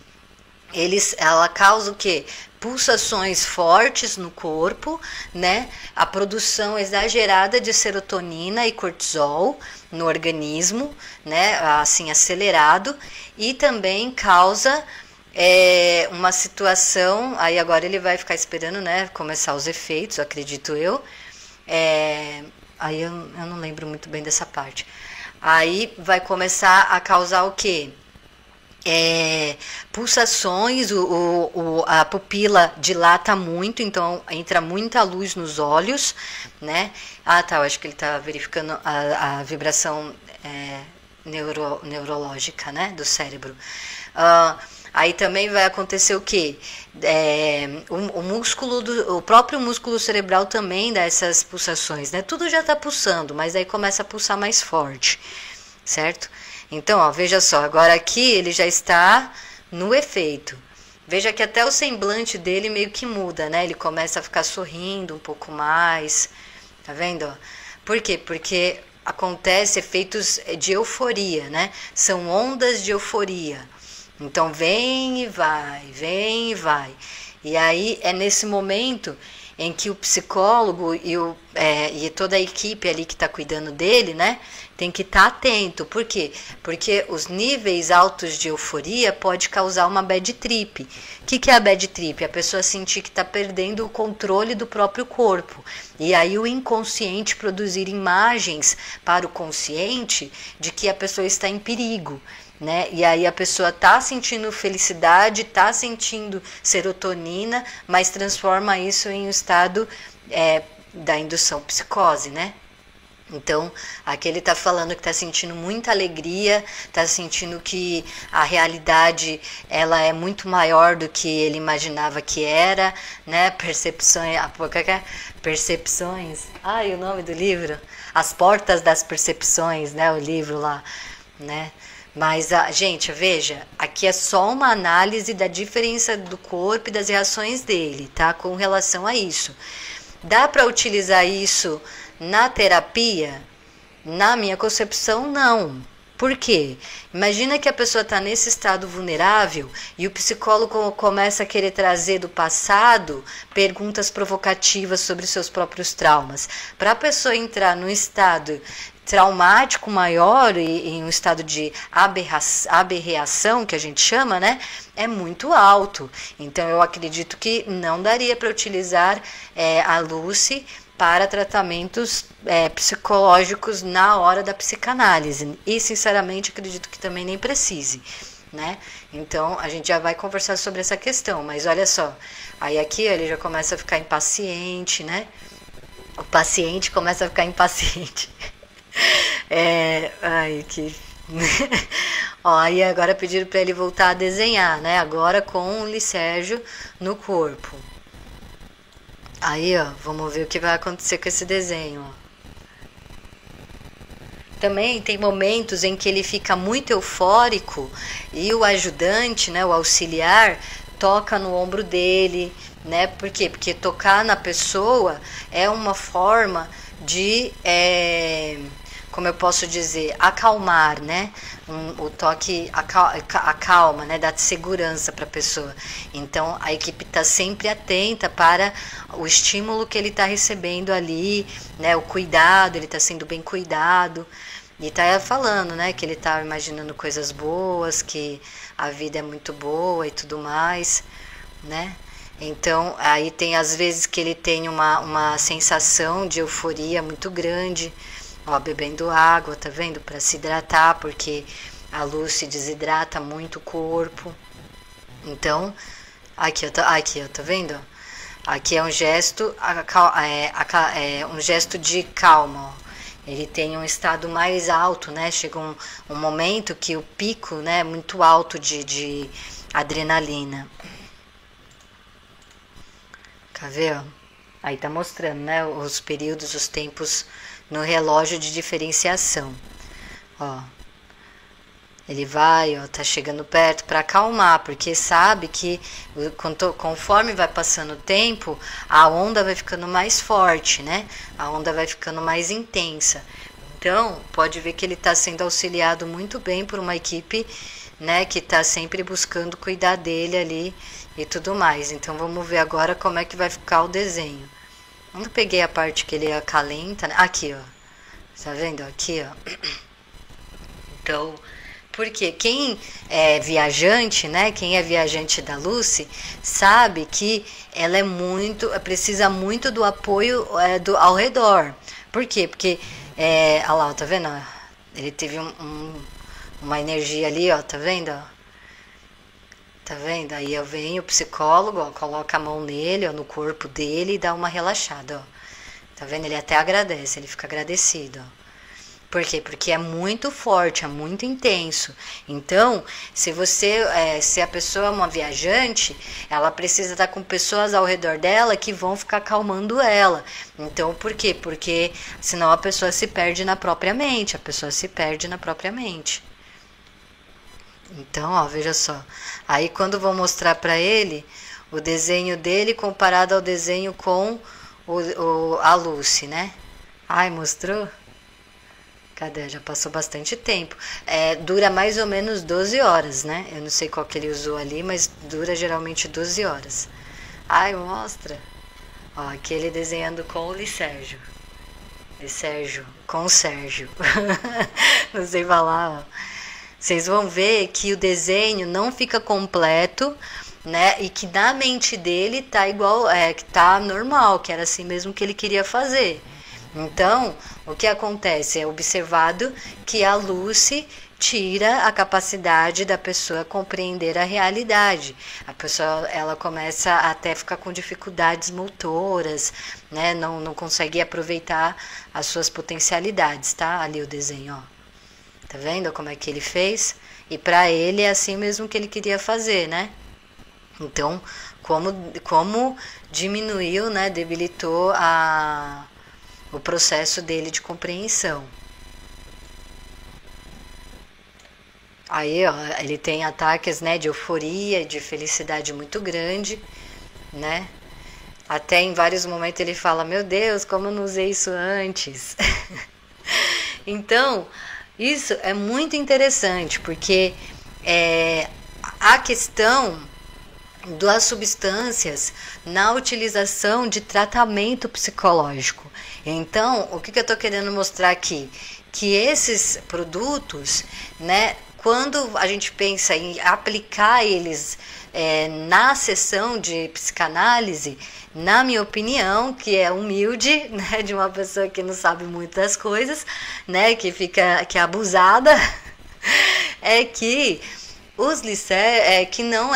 ela causa o quê? Pulsações fortes no corpo, né? A produção exagerada de serotonina e cortisol no organismo, né? Assim, acelerado, e também causa uma situação. Aí agora ele vai ficar esperando, né? Começar os efeitos, acredito eu. Aí eu não lembro muito bem dessa parte. Aí vai começar a causar o quê? Pulsações, a pupila dilata muito, então entra muita luz nos olhos, né? Ah, tá, eu acho que ele está verificando a vibração neurológica, né, do cérebro. Aí também vai acontecer o quê? O próprio músculo cerebral também dá essas pulsações, né? Tudo já está pulsando, mas aí começa a pulsar mais forte, certo? Então, ó, veja só, agora aqui ele já está no efeito. Veja que até o semblante dele meio que muda, né? Ele começa a ficar sorrindo um pouco mais, tá vendo? Por quê? Porque acontece efeitos de euforia, né? São ondas de euforia. Então, vem e vai, vem e vai. E aí é nesse momento em que o psicólogo e toda a equipe ali que está cuidando dele, né, tem que estar atento. Por quê? Porque os níveis altos de euforia pode causar uma bad trip. O que é a bad trip? A pessoa sentir que está perdendo o controle do próprio corpo. E aí o inconsciente produzir imagens para o consciente de que a pessoa está em perigo. Né? E aí a pessoa tá sentindo felicidade, tá sentindo serotonina, mas transforma isso em um estado da indução psicose, né? Então, aqui ele está falando que está sentindo muita alegria, está sentindo que a realidade ela é muito maior do que ele imaginava que era, né? Percepções. Ai, o nome do livro? As Portas das Percepções, né? O livro lá, né? Mas, gente, veja, aqui é só uma análise da diferença do corpo e das reações dele, tá? Com relação a isso. Dá para utilizar isso na terapia? Na minha concepção, não. Por quê? Imagina que a pessoa está nesse estado vulnerável e o psicólogo começa a querer trazer do passado perguntas provocativas sobre seus próprios traumas. Para a pessoa entrar num estado traumático maior e em um estado de aberração, que a gente chama, né, é muito alto. Então eu acredito que não daria para utilizar a Lucy para tratamentos psicológicos na hora da psicanálise. E sinceramente acredito que também nem precise, né? Então a gente já vai conversar sobre essa questão, mas olha só, aí aqui ele já começa a ficar impaciente, né? O paciente começa a ficar impaciente. Ai, que... Ó, aí agora pediram para ele voltar a desenhar, né? Agora com o Licérgio no corpo. Aí, ó, vamos ver o que vai acontecer com esse desenho, ó. Também tem momentos em que ele fica muito eufórico e o ajudante, né, o auxiliar, toca no ombro dele, né? Por quê? Porque tocar na pessoa é uma forma de... como eu posso dizer, acalmar, né? O toque acalma, né? Dá segurança para a pessoa. Então, a equipe está sempre atenta para o estímulo que ele está recebendo ali, né? O cuidado, ele está sendo bem cuidado. E está falando, né? Que ele está imaginando coisas boas, que a vida é muito boa e tudo mais, né? Então, aí tem às vezes que ele tem uma sensação de euforia muito grande. Ó, bebendo água, tá vendo? Para se hidratar, porque a luz se desidrata muito o corpo. Então, aqui, ó, tá vendo? Aqui é um gesto, um gesto de calma, ó. Ele tem um estado mais alto, né? Chega um momento que o pico, né, é muito alto de adrenalina. Quer ver, ó? Aí tá mostrando, né, os períodos, os tempos no relógio de diferenciação. Ó, ele vai, ó, tá chegando perto para acalmar, porque sabe que conforme vai passando o tempo, a onda vai ficando mais forte, né? A onda vai ficando mais intensa. Então, pode ver que ele está sendo auxiliado muito bem por uma equipe, né, que está sempre buscando cuidar dele ali e tudo mais. Então, vamos ver agora como é que vai ficar o desenho. Eu peguei a parte que ele acalenta, né? Aqui, ó. Tá vendo? Aqui, ó. Então, porque quem é viajante, né? Quem é viajante da Lucy sabe que ela precisa muito do apoio ao redor. Por quê? Porque, olha lá, tá vendo? Ele teve uma energia ali, ó, tá vendo? Tá vendo? Aí eu venho o psicólogo, ó, coloca a mão nele, ó, no corpo dele e dá uma relaxada, ó. Tá vendo? Ele até agradece, ele fica agradecido, ó. Por quê? Porque é muito forte, é muito intenso. Então, se a pessoa é uma viajante, ela precisa estar com pessoas ao redor dela que vão ficar acalmando ela. Então, por quê? Porque senão a pessoa se perde na própria mente, Então, ó, veja só. Aí, quando vou mostrar pra ele o desenho dele comparado ao desenho com a Lucy, né? Ai, mostrou? Cadê? Já passou bastante tempo. Dura mais ou menos 12 horas, né? Eu não sei qual que ele usou ali, mas dura geralmente 12 horas. Ai, mostra. Ó, aqui ele desenhando com o Licérgio. Licérgio, com o Sérgio. Não sei falar, ó. Vocês vão ver que o desenho não fica completo, né? E que na mente dele tá igual, que tá normal, que era assim mesmo que ele queria fazer. Então, o que acontece? É observado que a Lucy tira a capacidade da pessoa compreender a realidade. A pessoa, ela começa até a ficar com dificuldades motoras, né? Não consegue aproveitar as suas potencialidades, tá? Ali o desenho, ó. Tá vendo como é que ele fez? E para ele é assim mesmo que ele queria fazer, né? Então, como diminuiu, né? Debilitou o processo dele de compreensão. Aí, ó, ele tem ataques, né, de euforia, de felicidade muito grande, né? Até em vários momentos ele fala: meu Deus, como eu não usei isso antes. Então, isso é muito interessante, porque a questão das substâncias na utilização de tratamento psicológico. Então, o que eu estou querendo mostrar aqui? Que esses produtos, né, quando a gente pensa em aplicar eles na sessão de psicanálise, na minha opinião, que é humilde, né, de uma pessoa que não sabe muito das coisas, né, que é abusada, é que os que não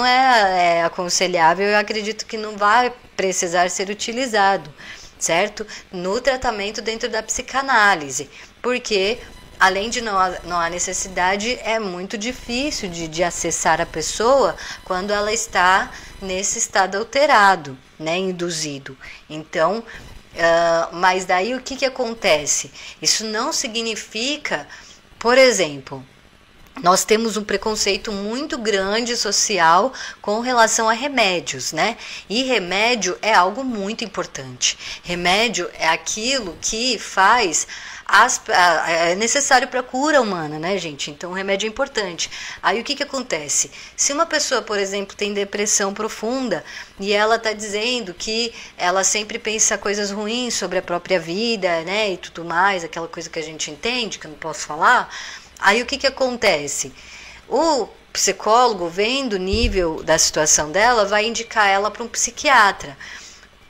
é aconselhável, eu acredito que não vai precisar ser utilizado, certo? No tratamento dentro da psicanálise, porque além de não há necessidade, é muito difícil de acessar a pessoa quando ela está nesse estado alterado, né, induzido. Então, mas daí o que acontece? Isso não significa, por exemplo, nós temos um preconceito muito grande social com relação a remédios, né? E remédio é algo muito importante. Remédio é aquilo que faz é necessário para a cura humana, né, gente? Então, o remédio é importante. Aí, o que acontece? Se uma pessoa, por exemplo, tem depressão profunda e ela está dizendo que ela sempre pensa coisas ruins sobre a própria vida, né, e tudo mais, aquela coisa que a gente entende, que eu não posso falar. Aí o que acontece? O psicólogo, vendo o nível da situação dela, vai indicar ela para um psiquiatra.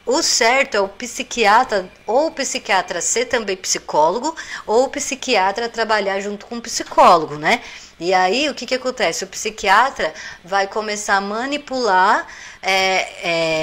O certo é o psiquiatra, ou o psiquiatra ser também psicólogo, ou o psiquiatra trabalhar junto com o psicólogo, né? E aí, o que acontece? O psiquiatra vai começar a manipular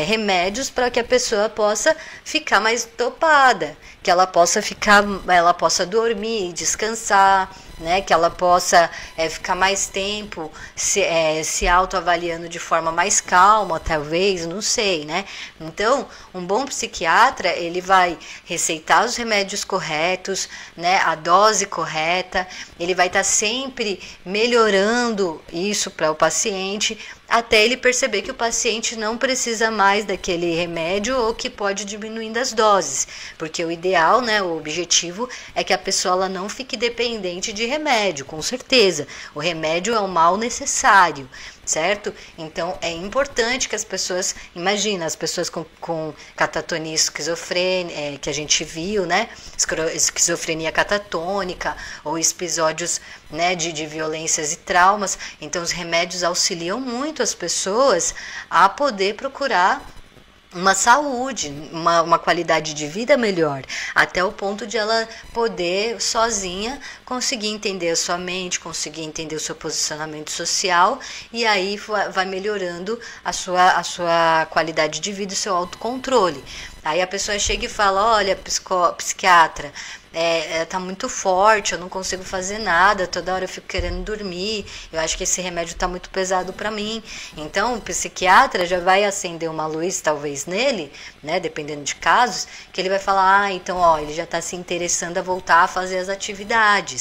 remédios para que a pessoa possa ficar mais dopada, que ela possa dormir, descansar, né, que ela possa ficar mais tempo se autoavaliando de forma mais calma, talvez, não sei, né? Então, um bom psiquiatra, ele vai receitar os remédios corretos, né, a dose correta, ele vai estar sempre melhorando isso para o paciente, até ele perceber que o paciente não precisa mais daquele remédio ou que pode diminuindo as doses, porque o ideal, né, o objetivo é que a pessoa ela não fique dependente de remédio, com certeza. O remédio é o mal necessário, certo? Então é importante que as pessoas, imagina, as pessoas com catatonia esquizofrênica, que a gente viu, né, esquizofrenia catatônica ou episódios, né, de violências e traumas. Então os remédios auxiliam muito as pessoas a poder procurar uma saúde, uma qualidade de vida melhor, até o ponto de ela poder sozinha conseguir entender a sua mente, conseguir entender o seu posicionamento social, e aí vai melhorando a sua qualidade de vida, o seu autocontrole. Aí a pessoa chega e fala, olha, psiquiatra, tá muito forte, eu não consigo fazer nada, toda hora eu fico querendo dormir, eu acho que esse remédio tá muito pesado para mim. Então o psiquiatra já vai acender uma luz talvez nele, né, dependendo de casos, que ele vai falar, então ele já tá se interessando a voltar a fazer as atividades.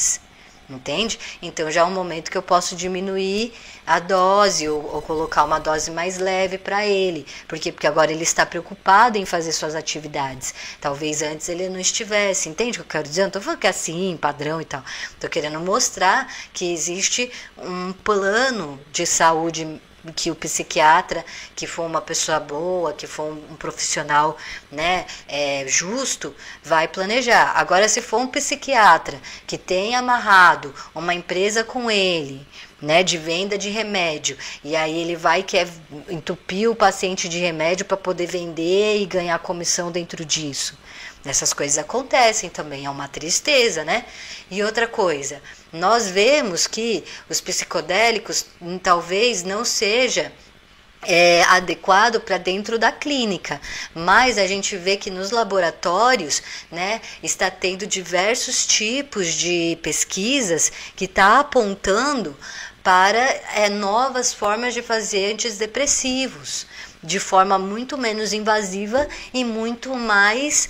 Entende? Então já é um momento que eu posso diminuir a dose ou colocar uma dose mais leve para ele. Por quê? Porque agora ele está preocupado em fazer suas atividades. Talvez antes ele não estivesse. Entende o que eu quero dizer? Eu não estou falando que é assim, padrão e tal. Estou querendo mostrar que existe um plano de saúde que o psiquiatra, que for uma pessoa boa, que for um profissional, né, justo, vai planejar. Agora, se for um psiquiatra que tem amarrado uma empresa com ele, né, de venda de remédio, e aí ele quer entupir o paciente de remédio para poder vender e ganhar comissão dentro disso. Essas coisas acontecem também, é uma tristeza, né? E outra coisa, nós vemos que os psicodélicos talvez não seja adequado para dentro da clínica, mas a gente vê que nos laboratórios, né, está tendo diversos tipos de pesquisas que está apontando para novas formas de fazer antidepressivos, de forma muito menos invasiva e muito mais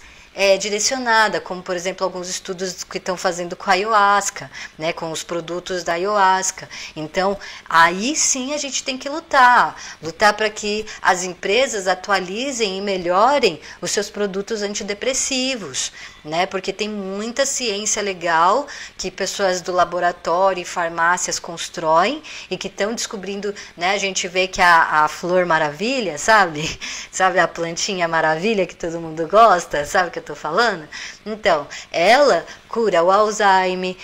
direcionada, como por exemplo alguns estudos que estão fazendo com a ayahuasca, né, com os produtos da ayahuasca. Então aí sim a gente tem que lutar para que as empresas atualizem e melhorem os seus produtos antidepressivos, né, porque tem muita ciência legal que pessoas do laboratório e farmácias constroem e que estão descobrindo, né, a gente vê que a flor maravilha, sabe a plantinha maravilha que todo mundo gosta, sabe o que eu tô falando? Então, ela cura o Alzheimer,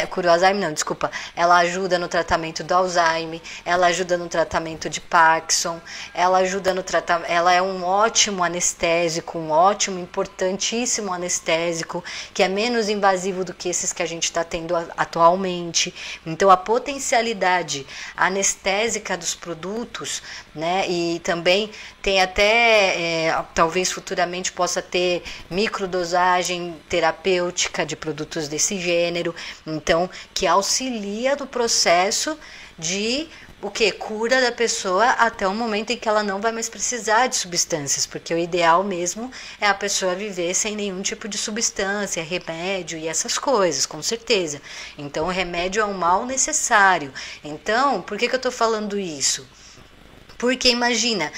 cura o Alzheimer não, desculpa, ela ajuda no tratamento do Alzheimer, ela ajuda no tratamento de Parkinson, ela ajuda no tratamento, ela é um ótimo anestésico, um ótimo, importantíssimo anestésico, que é menos invasivo do que esses que a gente está tendo atualmente. Então a potencialidade anestésica dos produtos, né, e também tem até, talvez futuramente possa ter microdosagem terapêutica de produtos desse gênero, então que auxilia no processo de cura da pessoa até o momento em que ela não vai mais precisar de substâncias, porque o ideal mesmo é a pessoa viver sem nenhum tipo de substância, remédio e essas coisas, com certeza. Então o remédio é um mal necessário. Então, por que eu estou falando isso? Porque imagina,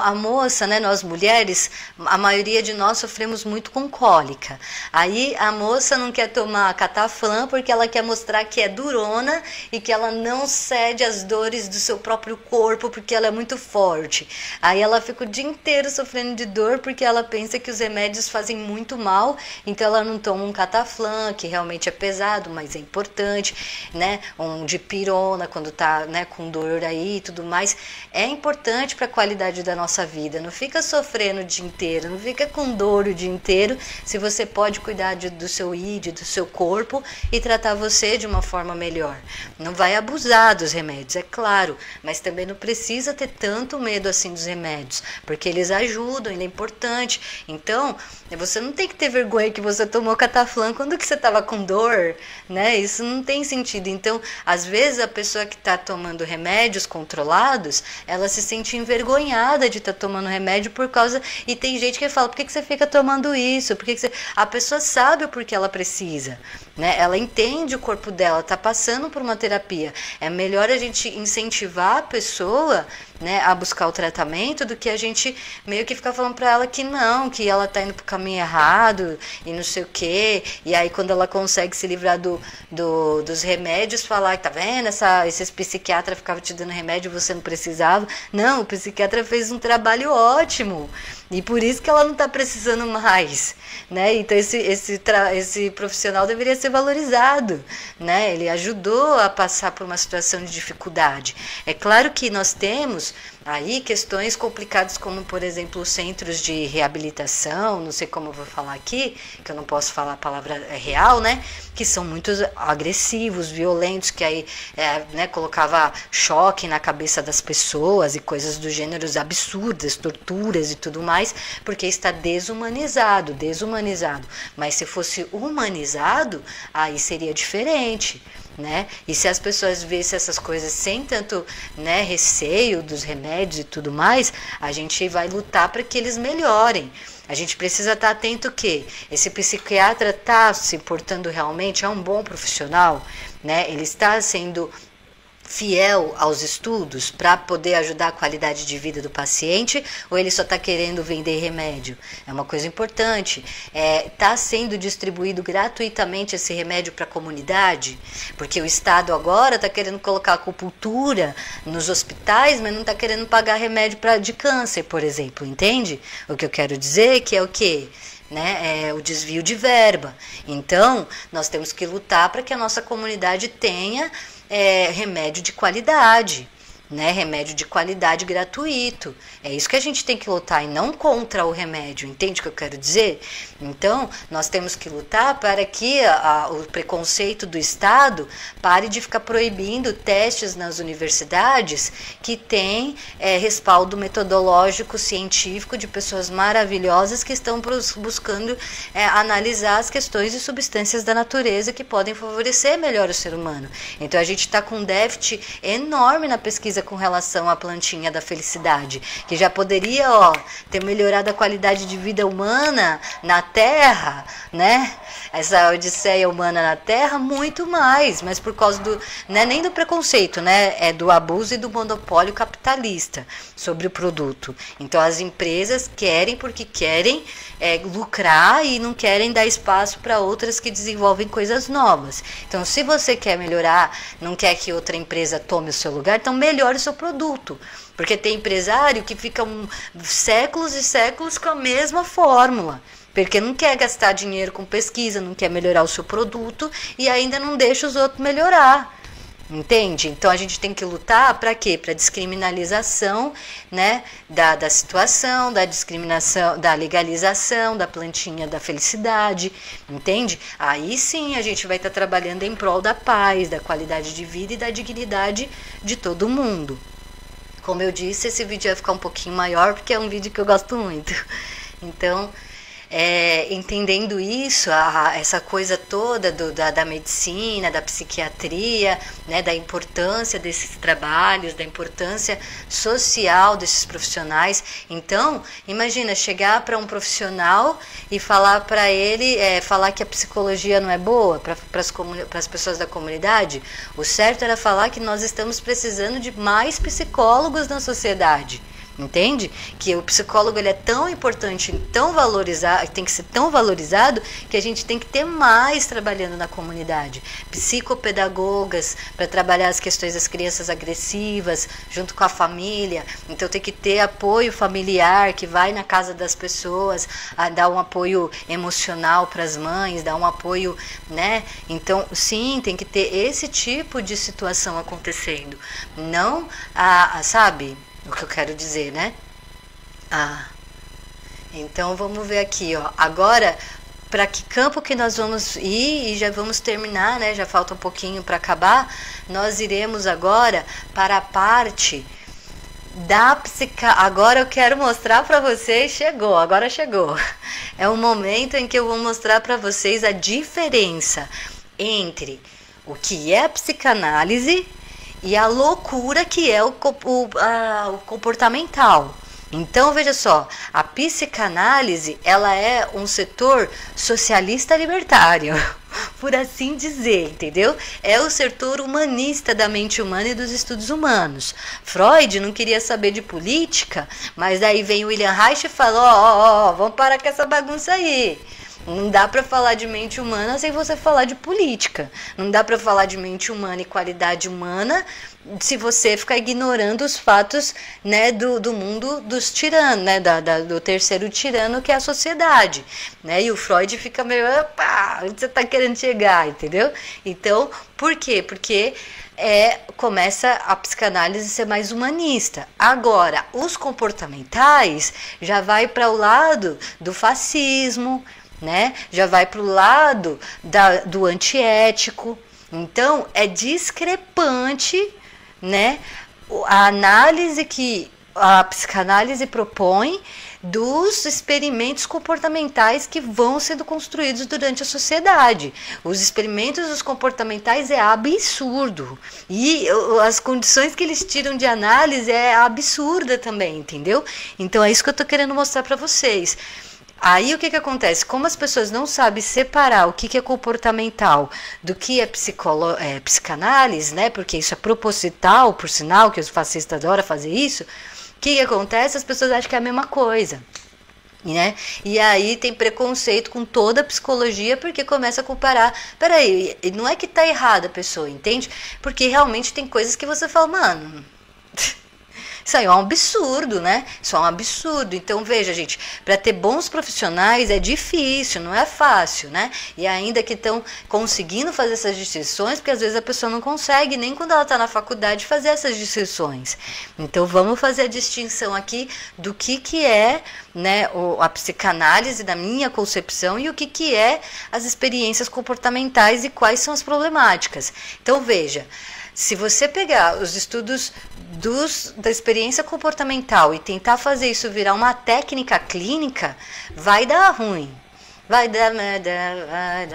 a moça, né, nós mulheres, a maioria de nós sofremos muito com cólica. Aí a moça não quer tomar cataflã porque ela quer mostrar que é durona e que ela não cede às dores do seu próprio corpo porque ela é muito forte. Aí ela fica o dia inteiro sofrendo de dor porque ela pensa que os remédios fazem muito mal, então ela não toma um cataflã, que realmente é pesado, mas é importante, né, um dipirona quando tá, né, com dor aí e tudo mais, é importante para a qualidade da nossa vida. Não fica sofrendo o dia inteiro, não fica com dor o dia inteiro, se você pode cuidar do seu id, do seu corpo e tratar você de uma forma melhor. Não vai abusar dos remédios, é claro, mas também não precisa ter tanto medo assim dos remédios, porque eles ajudam, ele é importante. Então, você não tem que ter vergonha que você tomou Cataflã quando que você estava com dor, né? Isso não tem sentido. Então, às vezes a pessoa que está tomando remédios controlados, ela se sente envergonhada de estar tomando remédio por causa... E tem gente que fala, por que você fica tomando isso? Por que você... A pessoa sabe o porquê ela precisa, né? Ela entende o corpo dela, está passando por uma terapia. É melhor a gente incentivar a pessoa, né, a buscar o tratamento, do que a gente meio que ficar falando para ela que não, que ela tá indo pro caminho errado e não sei o quê. E aí quando ela consegue se livrar dos remédios, falar que tá vendo, esses psiquiatras ficavam te dando remédio e você não precisava. Não, o psiquiatra fez um trabalho ótimo e por isso que ela não tá precisando mais, né? Então esse profissional deveria ser valorizado, né? Ele ajudou a passar por uma situação de dificuldade. É claro que nós temos aí questões complicadas, como por exemplo os centros de reabilitação, não sei como eu vou falar aqui, que eu não posso falar a palavra real, né? Que são muito agressivos, violentos, que aí né, colocava choque na cabeça das pessoas e coisas do gênero absurdas, torturas e tudo mais, porque está desumanizado. Mas se fosse humanizado, aí seria diferente, né? E se as pessoas vissem essas coisas sem tanto, né, receio dos remédios e tudo mais, a gente vai lutar para que eles melhorem. A gente precisa estar atento que esse psiquiatra está se portando realmente, é um bom profissional, né? Ele está sendo fiel aos estudos para poder ajudar a qualidade de vida do paciente, ou ele só está querendo vender remédio? É uma coisa importante. Está sendo distribuído gratuitamente esse remédio para a comunidade? Porque o Estado agora está querendo colocar acupuntura nos hospitais, mas não está querendo pagar remédio de câncer, por exemplo, entende? O que eu quero dizer que é o quê? Né, é o desvio de verba. Então, nós temos que lutar para que a nossa comunidade tenha remédio de qualidade, né? Remédio de qualidade gratuito. É isso que a gente tem que lutar e não contra o remédio, entende o que eu quero dizer? Então, nós temos que lutar para que o preconceito do Estado pare de ficar proibindo testes nas universidades que têm respaldo metodológico, científico, de pessoas maravilhosas que estão buscando analisar as questões e substâncias da natureza que podem favorecer melhor o ser humano. Então, a gente está com um déficit enorme na pesquisa com relação à plantinha da felicidade, que já poderia ter melhorado a qualidade de vida humana na Terra, né? Essa odisseia humana na Terra, muito mais, mas por causa nem do preconceito, né? É do abuso e do monopólio capitalista sobre o produto. Então as empresas querem porque querem lucrar e não querem dar espaço para outras que desenvolvem coisas novas. Então, se você quer melhorar, não quer que outra empresa tome o seu lugar, então melhore o seu produto. Porque tem empresário que fica séculos e séculos com a mesma fórmula, porque não quer gastar dinheiro com pesquisa, não quer melhorar o seu produto e ainda não deixa os outros melhorar. Entende? Então a gente tem que lutar para quê? Para descriminalização, né, da situação, da discriminação, da legalização da plantinha da felicidade, entende? Aí sim a gente vai estar trabalhando em prol da paz, da qualidade de vida e da dignidade de todo mundo. Como eu disse, esse vídeo vai ficar um pouquinho maior porque é um vídeo que eu gosto muito. Então, entendendo isso, essa coisa toda da medicina, da psiquiatria, né, da importância desses trabalhos, da importância social desses profissionais. Então, imagina chegar para um profissional e falar para ele, falar que a psicologia não é boa para as pessoas da comunidade. O certo era falar que nós estamos precisando de mais psicólogos na sociedade. Entende? Que o psicólogo ele é tão importante, tão valorizado, tem que ser tão valorizado que a gente tem que ter mais trabalhando na comunidade. Psicopedagogas para trabalhar as questões das crianças agressivas junto com a família. Então tem que ter apoio familiar que vai na casa das pessoas, a dar um apoio emocional para as mães, dar um apoio, né? Então, sim, tem que ter esse tipo de situação acontecendo. Não sabe? O que eu quero dizer, né? Então vamos ver aqui, ó. Agora, para que campo que nós vamos ir e já vamos terminar, né? Já falta um pouquinho para acabar. Nós iremos agora para a parte da Agora eu quero mostrar para vocês, agora chegou. É o momento em que eu vou mostrar para vocês a diferença entre o que é a psicanálise e a loucura que é o comportamental. Então, veja só, a psicanálise, ela é um setor socialista libertário, por assim dizer, entendeu? É o setor humanista da mente humana e dos estudos humanos. Freud não queria saber de política, mas daí vem William Reich e falou, vamos parar com essa bagunça aí. Não dá para falar de mente humana sem você falar de política. Não dá para falar de mente humana e qualidade humana se você ficar ignorando os fatos, né, do mundo dos tiranos, né, do terceiro tirano que é a sociedade, né? E o Freud fica meio, onde você está querendo chegar, entendeu? Então, por quê? Porque começa a psicanálise a ser mais humanista. Agora, os comportamentais já vai para o lado do fascismo, né? Já vai para o lado do antiético. Então, é discrepante, né, a análise que a psicanálise propõe dos experimentos comportamentais que vão sendo construídos durante a sociedade. Os experimentos dos comportamentais é absurdo. E as condições que eles tiram de análise é absurda também, entendeu? Então, é isso que eu estou querendo mostrar para vocês. Aí o que acontece? Como as pessoas não sabem separar o que é comportamental do que é psicanálise, né? Porque isso é proposital, por sinal, que os fascistas adoram fazer isso. O que acontece? As pessoas acham que é a mesma coisa, né? E aí tem preconceito com toda a psicologia porque começa a comparar. Peraí, não é que tá errada a pessoa, entende? Porque realmente tem coisas que você fala, mano... Isso aí é um absurdo, né? Isso é um absurdo. Então, veja, gente, para ter bons profissionais é difícil, não é fácil, né? E ainda que estão conseguindo fazer essas distinções, porque às vezes a pessoa não consegue, nem quando ela está na faculdade, fazer essas distinções. Então, vamos fazer a distinção aqui do que é, né, a psicanálise, da minha concepção, e o que é as experiências comportamentais e quais são as problemáticas. Então, veja... Se você pegar os estudos da experiência comportamental e tentar fazer isso virar uma técnica clínica, vai dar ruim. Vai dar merda, vai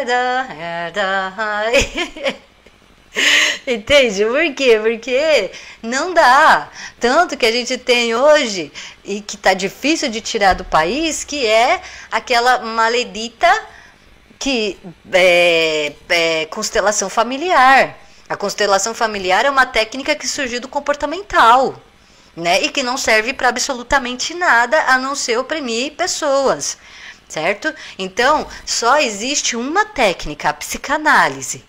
dar merda. Entende? Por quê? Porque não dá. Tanto que a gente tem hoje, e que está difícil de tirar do país, que é aquela maledita que constelação familiar. A constelação familiar é uma técnica que surgiu do comportamental, né? E que não serve para absolutamente nada a não ser oprimir pessoas, certo? Então, só existe uma técnica, a psicanálise.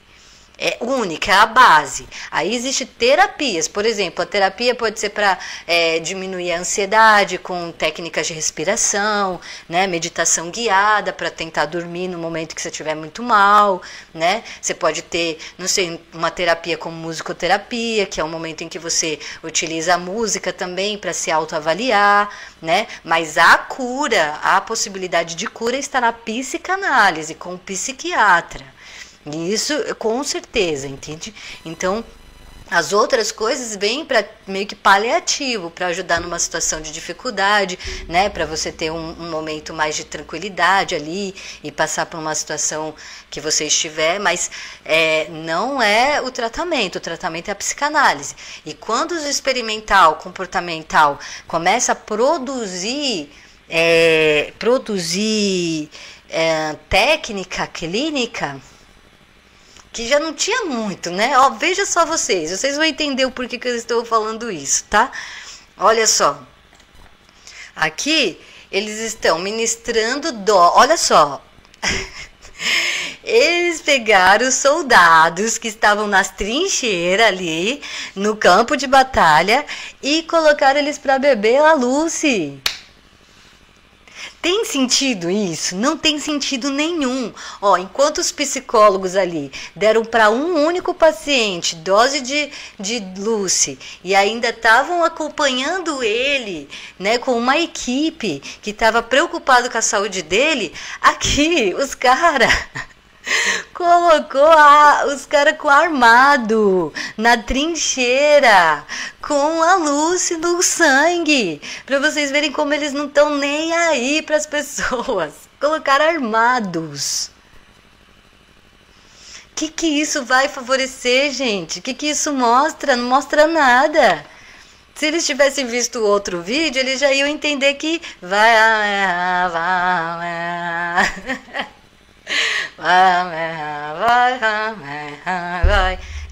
É única, é a base. Aí existem terapias, por exemplo, a terapia pode ser para diminuir a ansiedade com técnicas de respiração, né, meditação guiada para tentar dormir no momento que você estiver muito mal, né? Você pode ter, não sei, uma terapia como musicoterapia, que é um momento em que você utiliza a música também para se autoavaliar, né? Mas a cura, a possibilidade de cura está na psicanálise, com o psiquiatra. Isso com certeza, entende? Então, as outras coisas vêm para meio que paliativo, para ajudar numa situação de dificuldade, né? Para você ter um momento mais de tranquilidade ali e passar por uma situação que você estiver, mas não é o tratamento é a psicanálise. E quando o experimental, comportamental começa a produzir técnica clínica, que já não tinha muito, né? Ó, veja só vocês vão entender o porquê que eu estou falando isso, tá? Olha só, aqui eles estão ministrando dó, olha só. Eles pegaram os soldados que estavam nas trincheiras ali, no campo de batalha, e colocaram eles para beber a Lucy. Tem sentido isso? Não tem sentido nenhum. Ó, enquanto os psicólogos ali deram para um único paciente dose de Lucy e ainda estavam acompanhando ele, né, com uma equipe que estava preocupado com a saúde dele, aqui os caras colocou os caras com armado na trincheira com a Lucy no sangue, para vocês verem como eles não estão nem aí para as pessoas. Colocaram armados. Que isso vai favorecer, gente? Que isso mostra? Não mostra nada. Se eles tivessem visto outro vídeo, eles já iam entender que vai.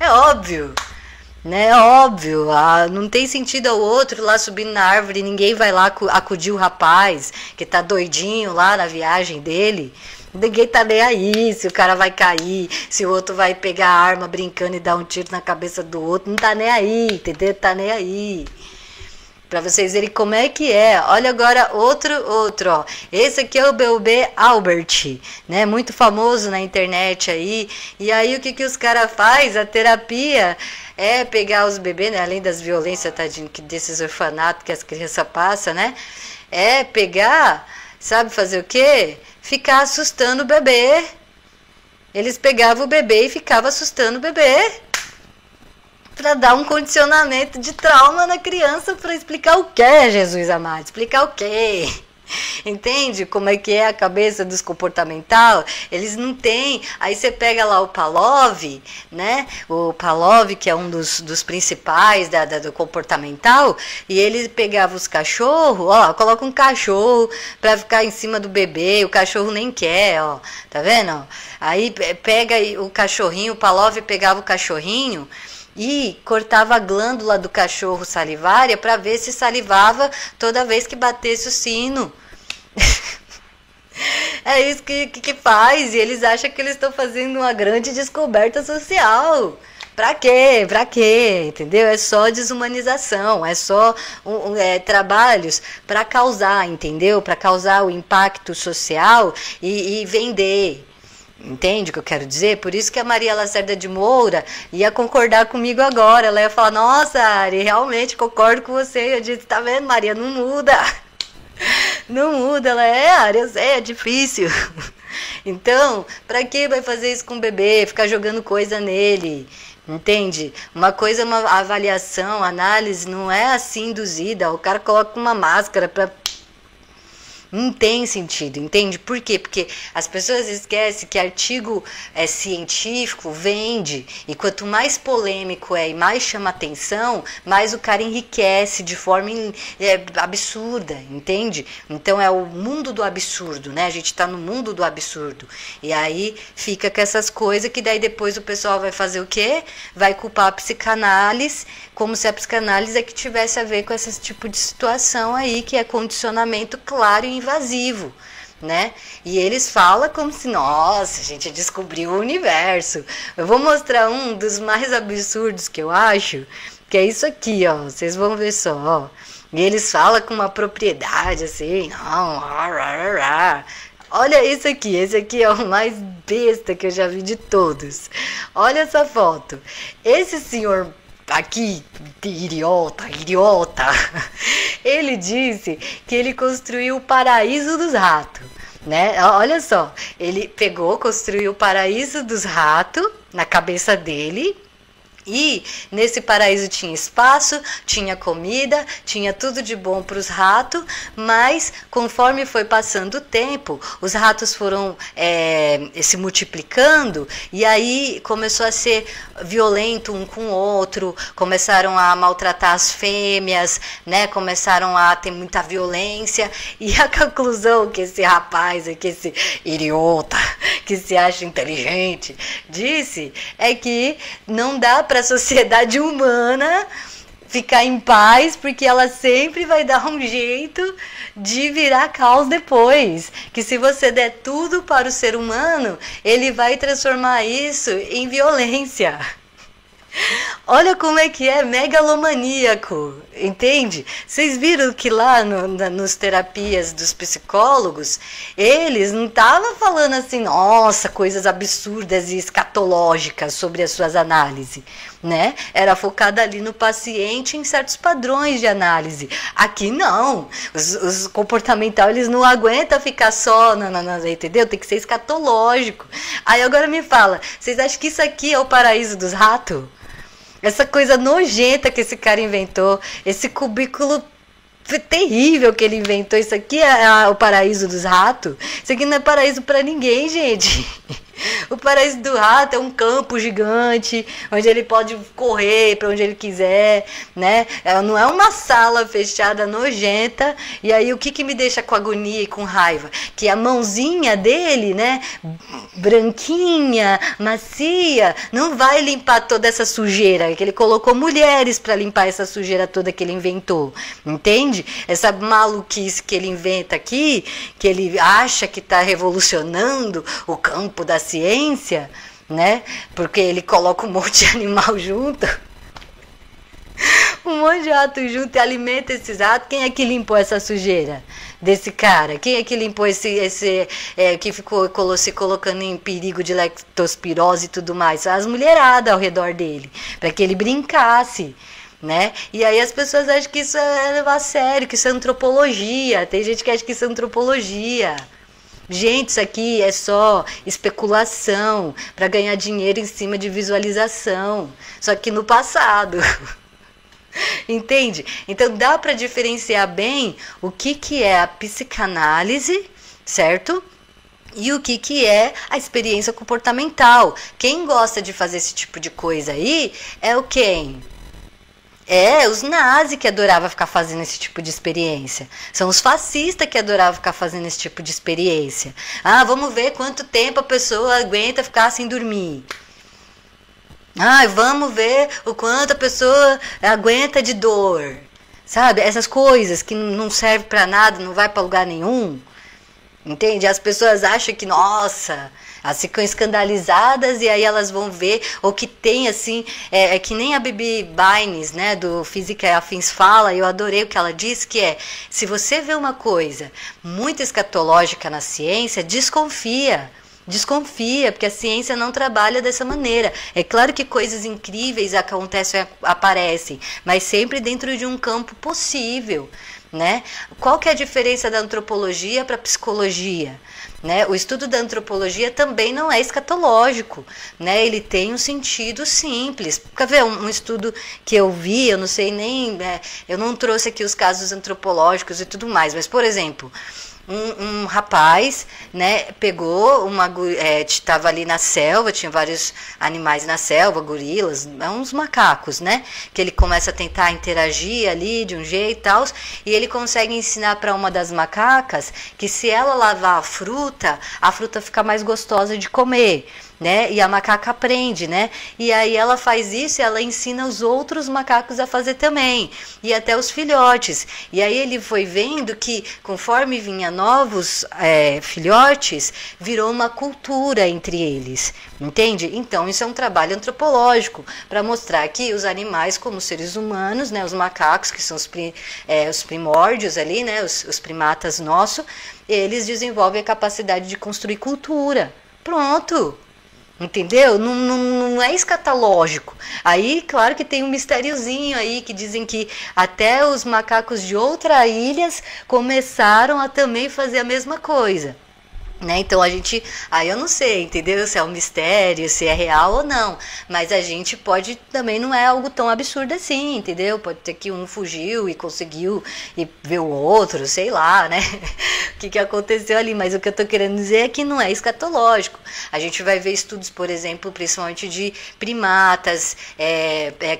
É óbvio, né? É óbvio. Não tem sentido ao outro lá subindo na árvore. Ninguém vai lá acudir o rapaz que tá doidinho lá na viagem dele. Ninguém tá nem aí se o cara vai cair, se o outro vai pegar a arma brincando e dar um tiro na cabeça do outro. Não tá nem aí, entendeu? Tá nem aí. Para vocês verem como é que é. Olha agora outro, ó. Esse aqui é o B.U.B. Albert, né? Muito famoso na internet aí. E aí o que os caras faz? A terapia é pegar os bebês, né? Além das violências, tadinho, desses orfanatos que as crianças passam, né? É pegar, sabe fazer o quê? Ficar assustando o bebê. Eles pegavam o bebê e ficavam assustando o bebê. Para dar um condicionamento de trauma na criança, para explicar o que, Jesus amado? Explicar o quê? Entende como é que é a cabeça dos comportamental? Eles não têm. Aí você pega lá o Pavlov, né? O Pavlov, que é um dos principais do comportamental, e ele pegava os cachorros, ó, coloca um cachorro para ficar em cima do bebê, o cachorro nem quer, ó, tá vendo? Aí pega o cachorrinho, o Pavlov pegava o cachorrinho e cortava a glândula do cachorro salivária para ver se salivava toda vez que batesse o sino. É isso que faz, e eles acham que eles estão fazendo uma grande descoberta social. Pra quê? Pra quê? Entendeu? É só desumanização, é só trabalhos para causar, entendeu? Para causar o impacto social e vender. Entende o que eu quero dizer? Por isso que a Maria Lacerda de Moura ia concordar comigo agora. Ela ia falar, nossa, Ari, realmente concordo com você. Eu disse, tá vendo, Maria, não muda. Não muda. Ela Ari, eu sei, é difícil. Então, pra que vai fazer isso com o bebê? Ficar jogando coisa nele? Entende? Uma coisa, uma avaliação, análise, não é assim induzida. O cara coloca uma máscara pra... Não tem sentido, entende? Por quê? Porque as pessoas esquecem que artigo científico vende, e quanto mais polêmico e mais chama atenção, mais o cara enriquece de forma absurda, entende? Então é o mundo do absurdo, né? A gente tá no mundo do absurdo. E aí fica com essas coisas que daí depois o pessoal vai fazer o quê? Vai culpar a psicanálise, como se a psicanálise é que tivesse a ver com esse tipo de situação aí, que é condicionamento claro e invasivo, né? E eles falam como se, nossa, a gente descobriu o universo. Eu vou mostrar um dos mais absurdos que eu acho, que é isso aqui, ó. Vocês vão ver só, ó. E eles falam com uma propriedade assim, não, olha isso aqui, esse aqui é o mais besta que eu já vi de todos. Olha essa foto. Esse senhor aqui, idiota, ele disse que ele construiu o paraíso dos ratos, né? Olha só, ele construiu o paraíso dos ratos na cabeça dele. E nesse paraíso tinha espaço, tinha comida, tinha tudo de bom para os ratos, mas conforme foi passando o tempo, os ratos foram se multiplicando e aí começou a ser violento um com o outro, começaram a maltratar as fêmeas, né? Começaram a ter muita violência, e a conclusão que esse rapaz, que esse idiota, que se acha inteligente, disse é que não dá para a sociedade humana ficar em paz, porque ela sempre vai dar um jeito de virar caos depois. Que se você der tudo para o ser humano, ele vai transformar isso em violência. Olha como é que é megalomaníaco, entende? Vocês viram que lá nos terapias dos psicólogos, eles não estavam falando assim, nossa, coisas absurdas e escatológicas sobre as suas análises, né? Era focada ali no paciente em certos padrões de análise. Aqui não, os comportamental, eles não aguentam ficar só, entendeu? Tem que ser escatológico. Aí agora me fala, vocês acham que isso aqui é o paraíso dos ratos? Essa coisa nojenta que esse cara inventou, esse cubículo terrível que ele inventou, isso aqui é o paraíso dos ratos? Isso aqui não é paraíso pra ninguém, gente. O paraíso do rato é um campo gigante, onde ele pode correr para onde ele quiser, né? Não é uma sala fechada nojenta. E aí o que me deixa com agonia e com raiva? Que a mãozinha dele, né, branquinha, macia, não vai limpar toda essa sujeira, que ele colocou mulheres para limpar essa sujeira toda que ele inventou, entende? Essa maluquice que ele inventa aqui, que ele acha que está revolucionando o campo da ciência, né? Porque ele coloca um monte de animal junto, um monte de rato junto e alimenta esses ratos. Quem é que limpou essa sujeira desse cara? Quem é que limpou esse que ficou se colocando em perigo de leptospirose e tudo mais? As mulheradas ao redor dele, para que ele brincasse, né? E aí as pessoas acham que isso é levar a sério, que isso é antropologia. Tem gente que acha que isso é antropologia. Gente, isso aqui é só especulação para ganhar dinheiro em cima de visualização. Só que no passado. Entende? Então dá para diferenciar bem o que é a psicanálise, certo? E o que é a experiência comportamental. Quem gosta de fazer esse tipo de coisa aí é o quem? Os nazis que adoravam ficar fazendo esse tipo de experiência. São os fascistas que adoravam ficar fazendo esse tipo de experiência. Ah, vamos ver quanto tempo a pessoa aguenta ficar sem dormir. Ah, vamos ver o quanto a pessoa aguenta de dor. Sabe? Essas coisas que não servem para nada, não vai para lugar nenhum. Entende? As pessoas acham que, nossa, elas ficam escandalizadas e aí elas vão ver o que tem, assim, que nem a Bibi Baines, né, do Física e Afins fala, eu adorei o que ela disse, que se você vê uma coisa muito escatológica na ciência, desconfia, porque a ciência não trabalha dessa maneira. É claro que coisas incríveis aparecem, mas sempre dentro de um campo possível, né? Qual que é a diferença da antropologia para a psicologia? Né? O estudo da antropologia também não é escatológico, né? Ele tem um sentido simples. Quer ver um estudo que eu vi, eu não sei nem, eu não trouxe aqui os casos antropológicos e tudo mais, mas, por exemplo, um rapaz, né, pegou estava ali na selva, tinha vários animais na selva, gorilas, uns macacos, né, que ele começa a tentar interagir ali de um jeito e tal, e ele consegue ensinar para uma das macacas que se ela lavar a fruta fica mais gostosa de comer, né? E a macaca aprende, né? E aí ela faz isso e ela ensina os outros macacos a fazer também, e até os filhotes. E aí ele foi vendo que conforme vinha novos filhotes, virou uma cultura entre eles, entende? Então isso é um trabalho antropológico para mostrar que os animais, como seres humanos, né? Os macacos, que são os primórdios ali, né? Os primatas nossos, eles desenvolvem a capacidade de construir cultura. Pronto! Entendeu? Não é escatológico. Aí, claro que tem um mistériozinho aí, que dizem que até os macacos de outras ilhas começaram a também fazer a mesma coisa. Né? Então aí eu não sei, entendeu? Se é um mistério, se é real ou não, mas a gente pode, também não é algo tão absurdo assim, entendeu? Pode ter que um fugiu e conseguiu e ver o outro, sei lá, né? O que aconteceu ali, mas o que eu tô querendo dizer é que não é escatológico. A gente vai ver estudos, por exemplo, principalmente de primatas,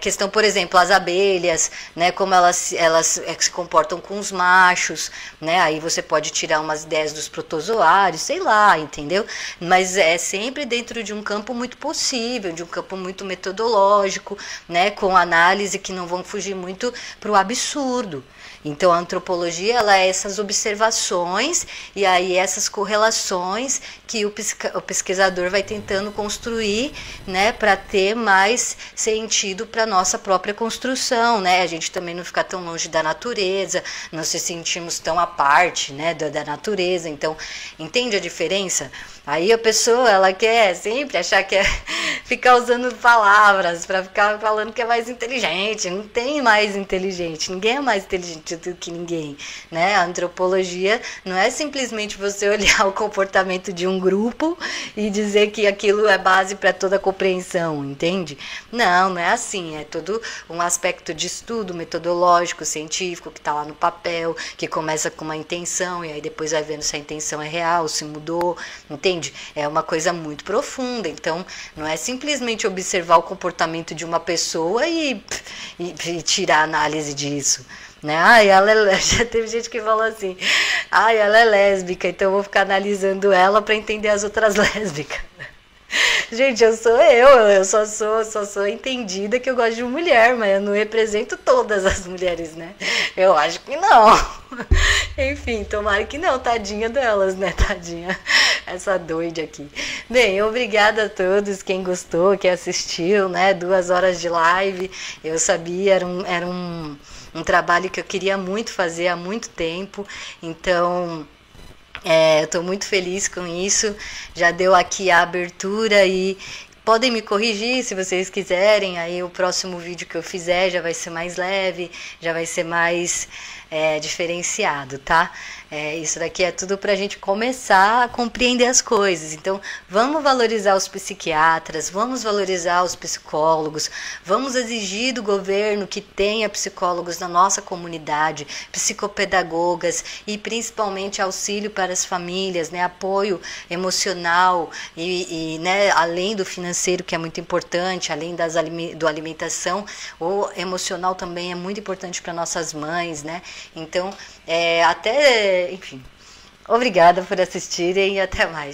questão, por exemplo, as abelhas, né? Como elas se comportam com os machos, né? Aí você pode tirar umas ideias dos protozoários, sei lá, entendeu? Mas é sempre dentro de um campo muito possível, de um campo muito metodológico, né, com análise que não vão fugir muito para o absurdo. Então a antropologia, ela é essas observações e aí essas correlações que o pesquisador vai tentando construir, né, para ter mais sentido para nossa própria construção, né? A gente também não ficar tão longe da natureza, não se sentimos tão à parte, né, da natureza. Então, entende a diferença? Aí a pessoa, ela quer sempre achar que é ficar usando palavras para ficar falando que é mais inteligente. Não tem mais inteligente, ninguém é mais inteligente do que ninguém, né? A antropologia não é simplesmente você olhar o comportamento de um grupo e dizer que aquilo é base para toda a compreensão, entende? Não, não é assim, é todo um aspecto de estudo metodológico, científico, que está lá no papel, que começa com uma intenção e aí depois vai vendo se a intenção é real, se mudou, entende? É uma coisa muito profunda, então não é simplesmente observar o comportamento de uma pessoa e tirar a análise disso, né? Ai, ela já teve gente que falou assim, ai, ela é lésbica, então eu vou ficar analisando ela para entender as outras lésbicas. Gente, eu só sou entendida que eu gosto de mulher, mas eu não represento todas as mulheres, né? Eu acho que não. Enfim, tomara que não, tadinha delas, né? Tadinha, essa doida aqui. Bem, obrigada a todos, quem gostou, quem assistiu, né? 2 horas de live, eu sabia, era um trabalho que eu queria muito fazer há muito tempo, então... eu estou muito feliz com isso, já deu aqui a abertura e podem me corrigir se vocês quiserem, aí o próximo vídeo que eu fizer já vai ser mais leve, já vai ser mais diferenciado, tá? Isso daqui é tudo para a gente começar a compreender as coisas, então vamos valorizar os psiquiatras, vamos valorizar os psicólogos, vamos exigir do governo que tenha psicólogos na nossa comunidade, psicopedagogas e principalmente auxílio para as famílias, né, apoio emocional e né, além do financeiro, que é muito importante, além do alimentação, o emocional também é muito importante para nossas mães, né? Então, enfim, obrigada por assistirem e até mais.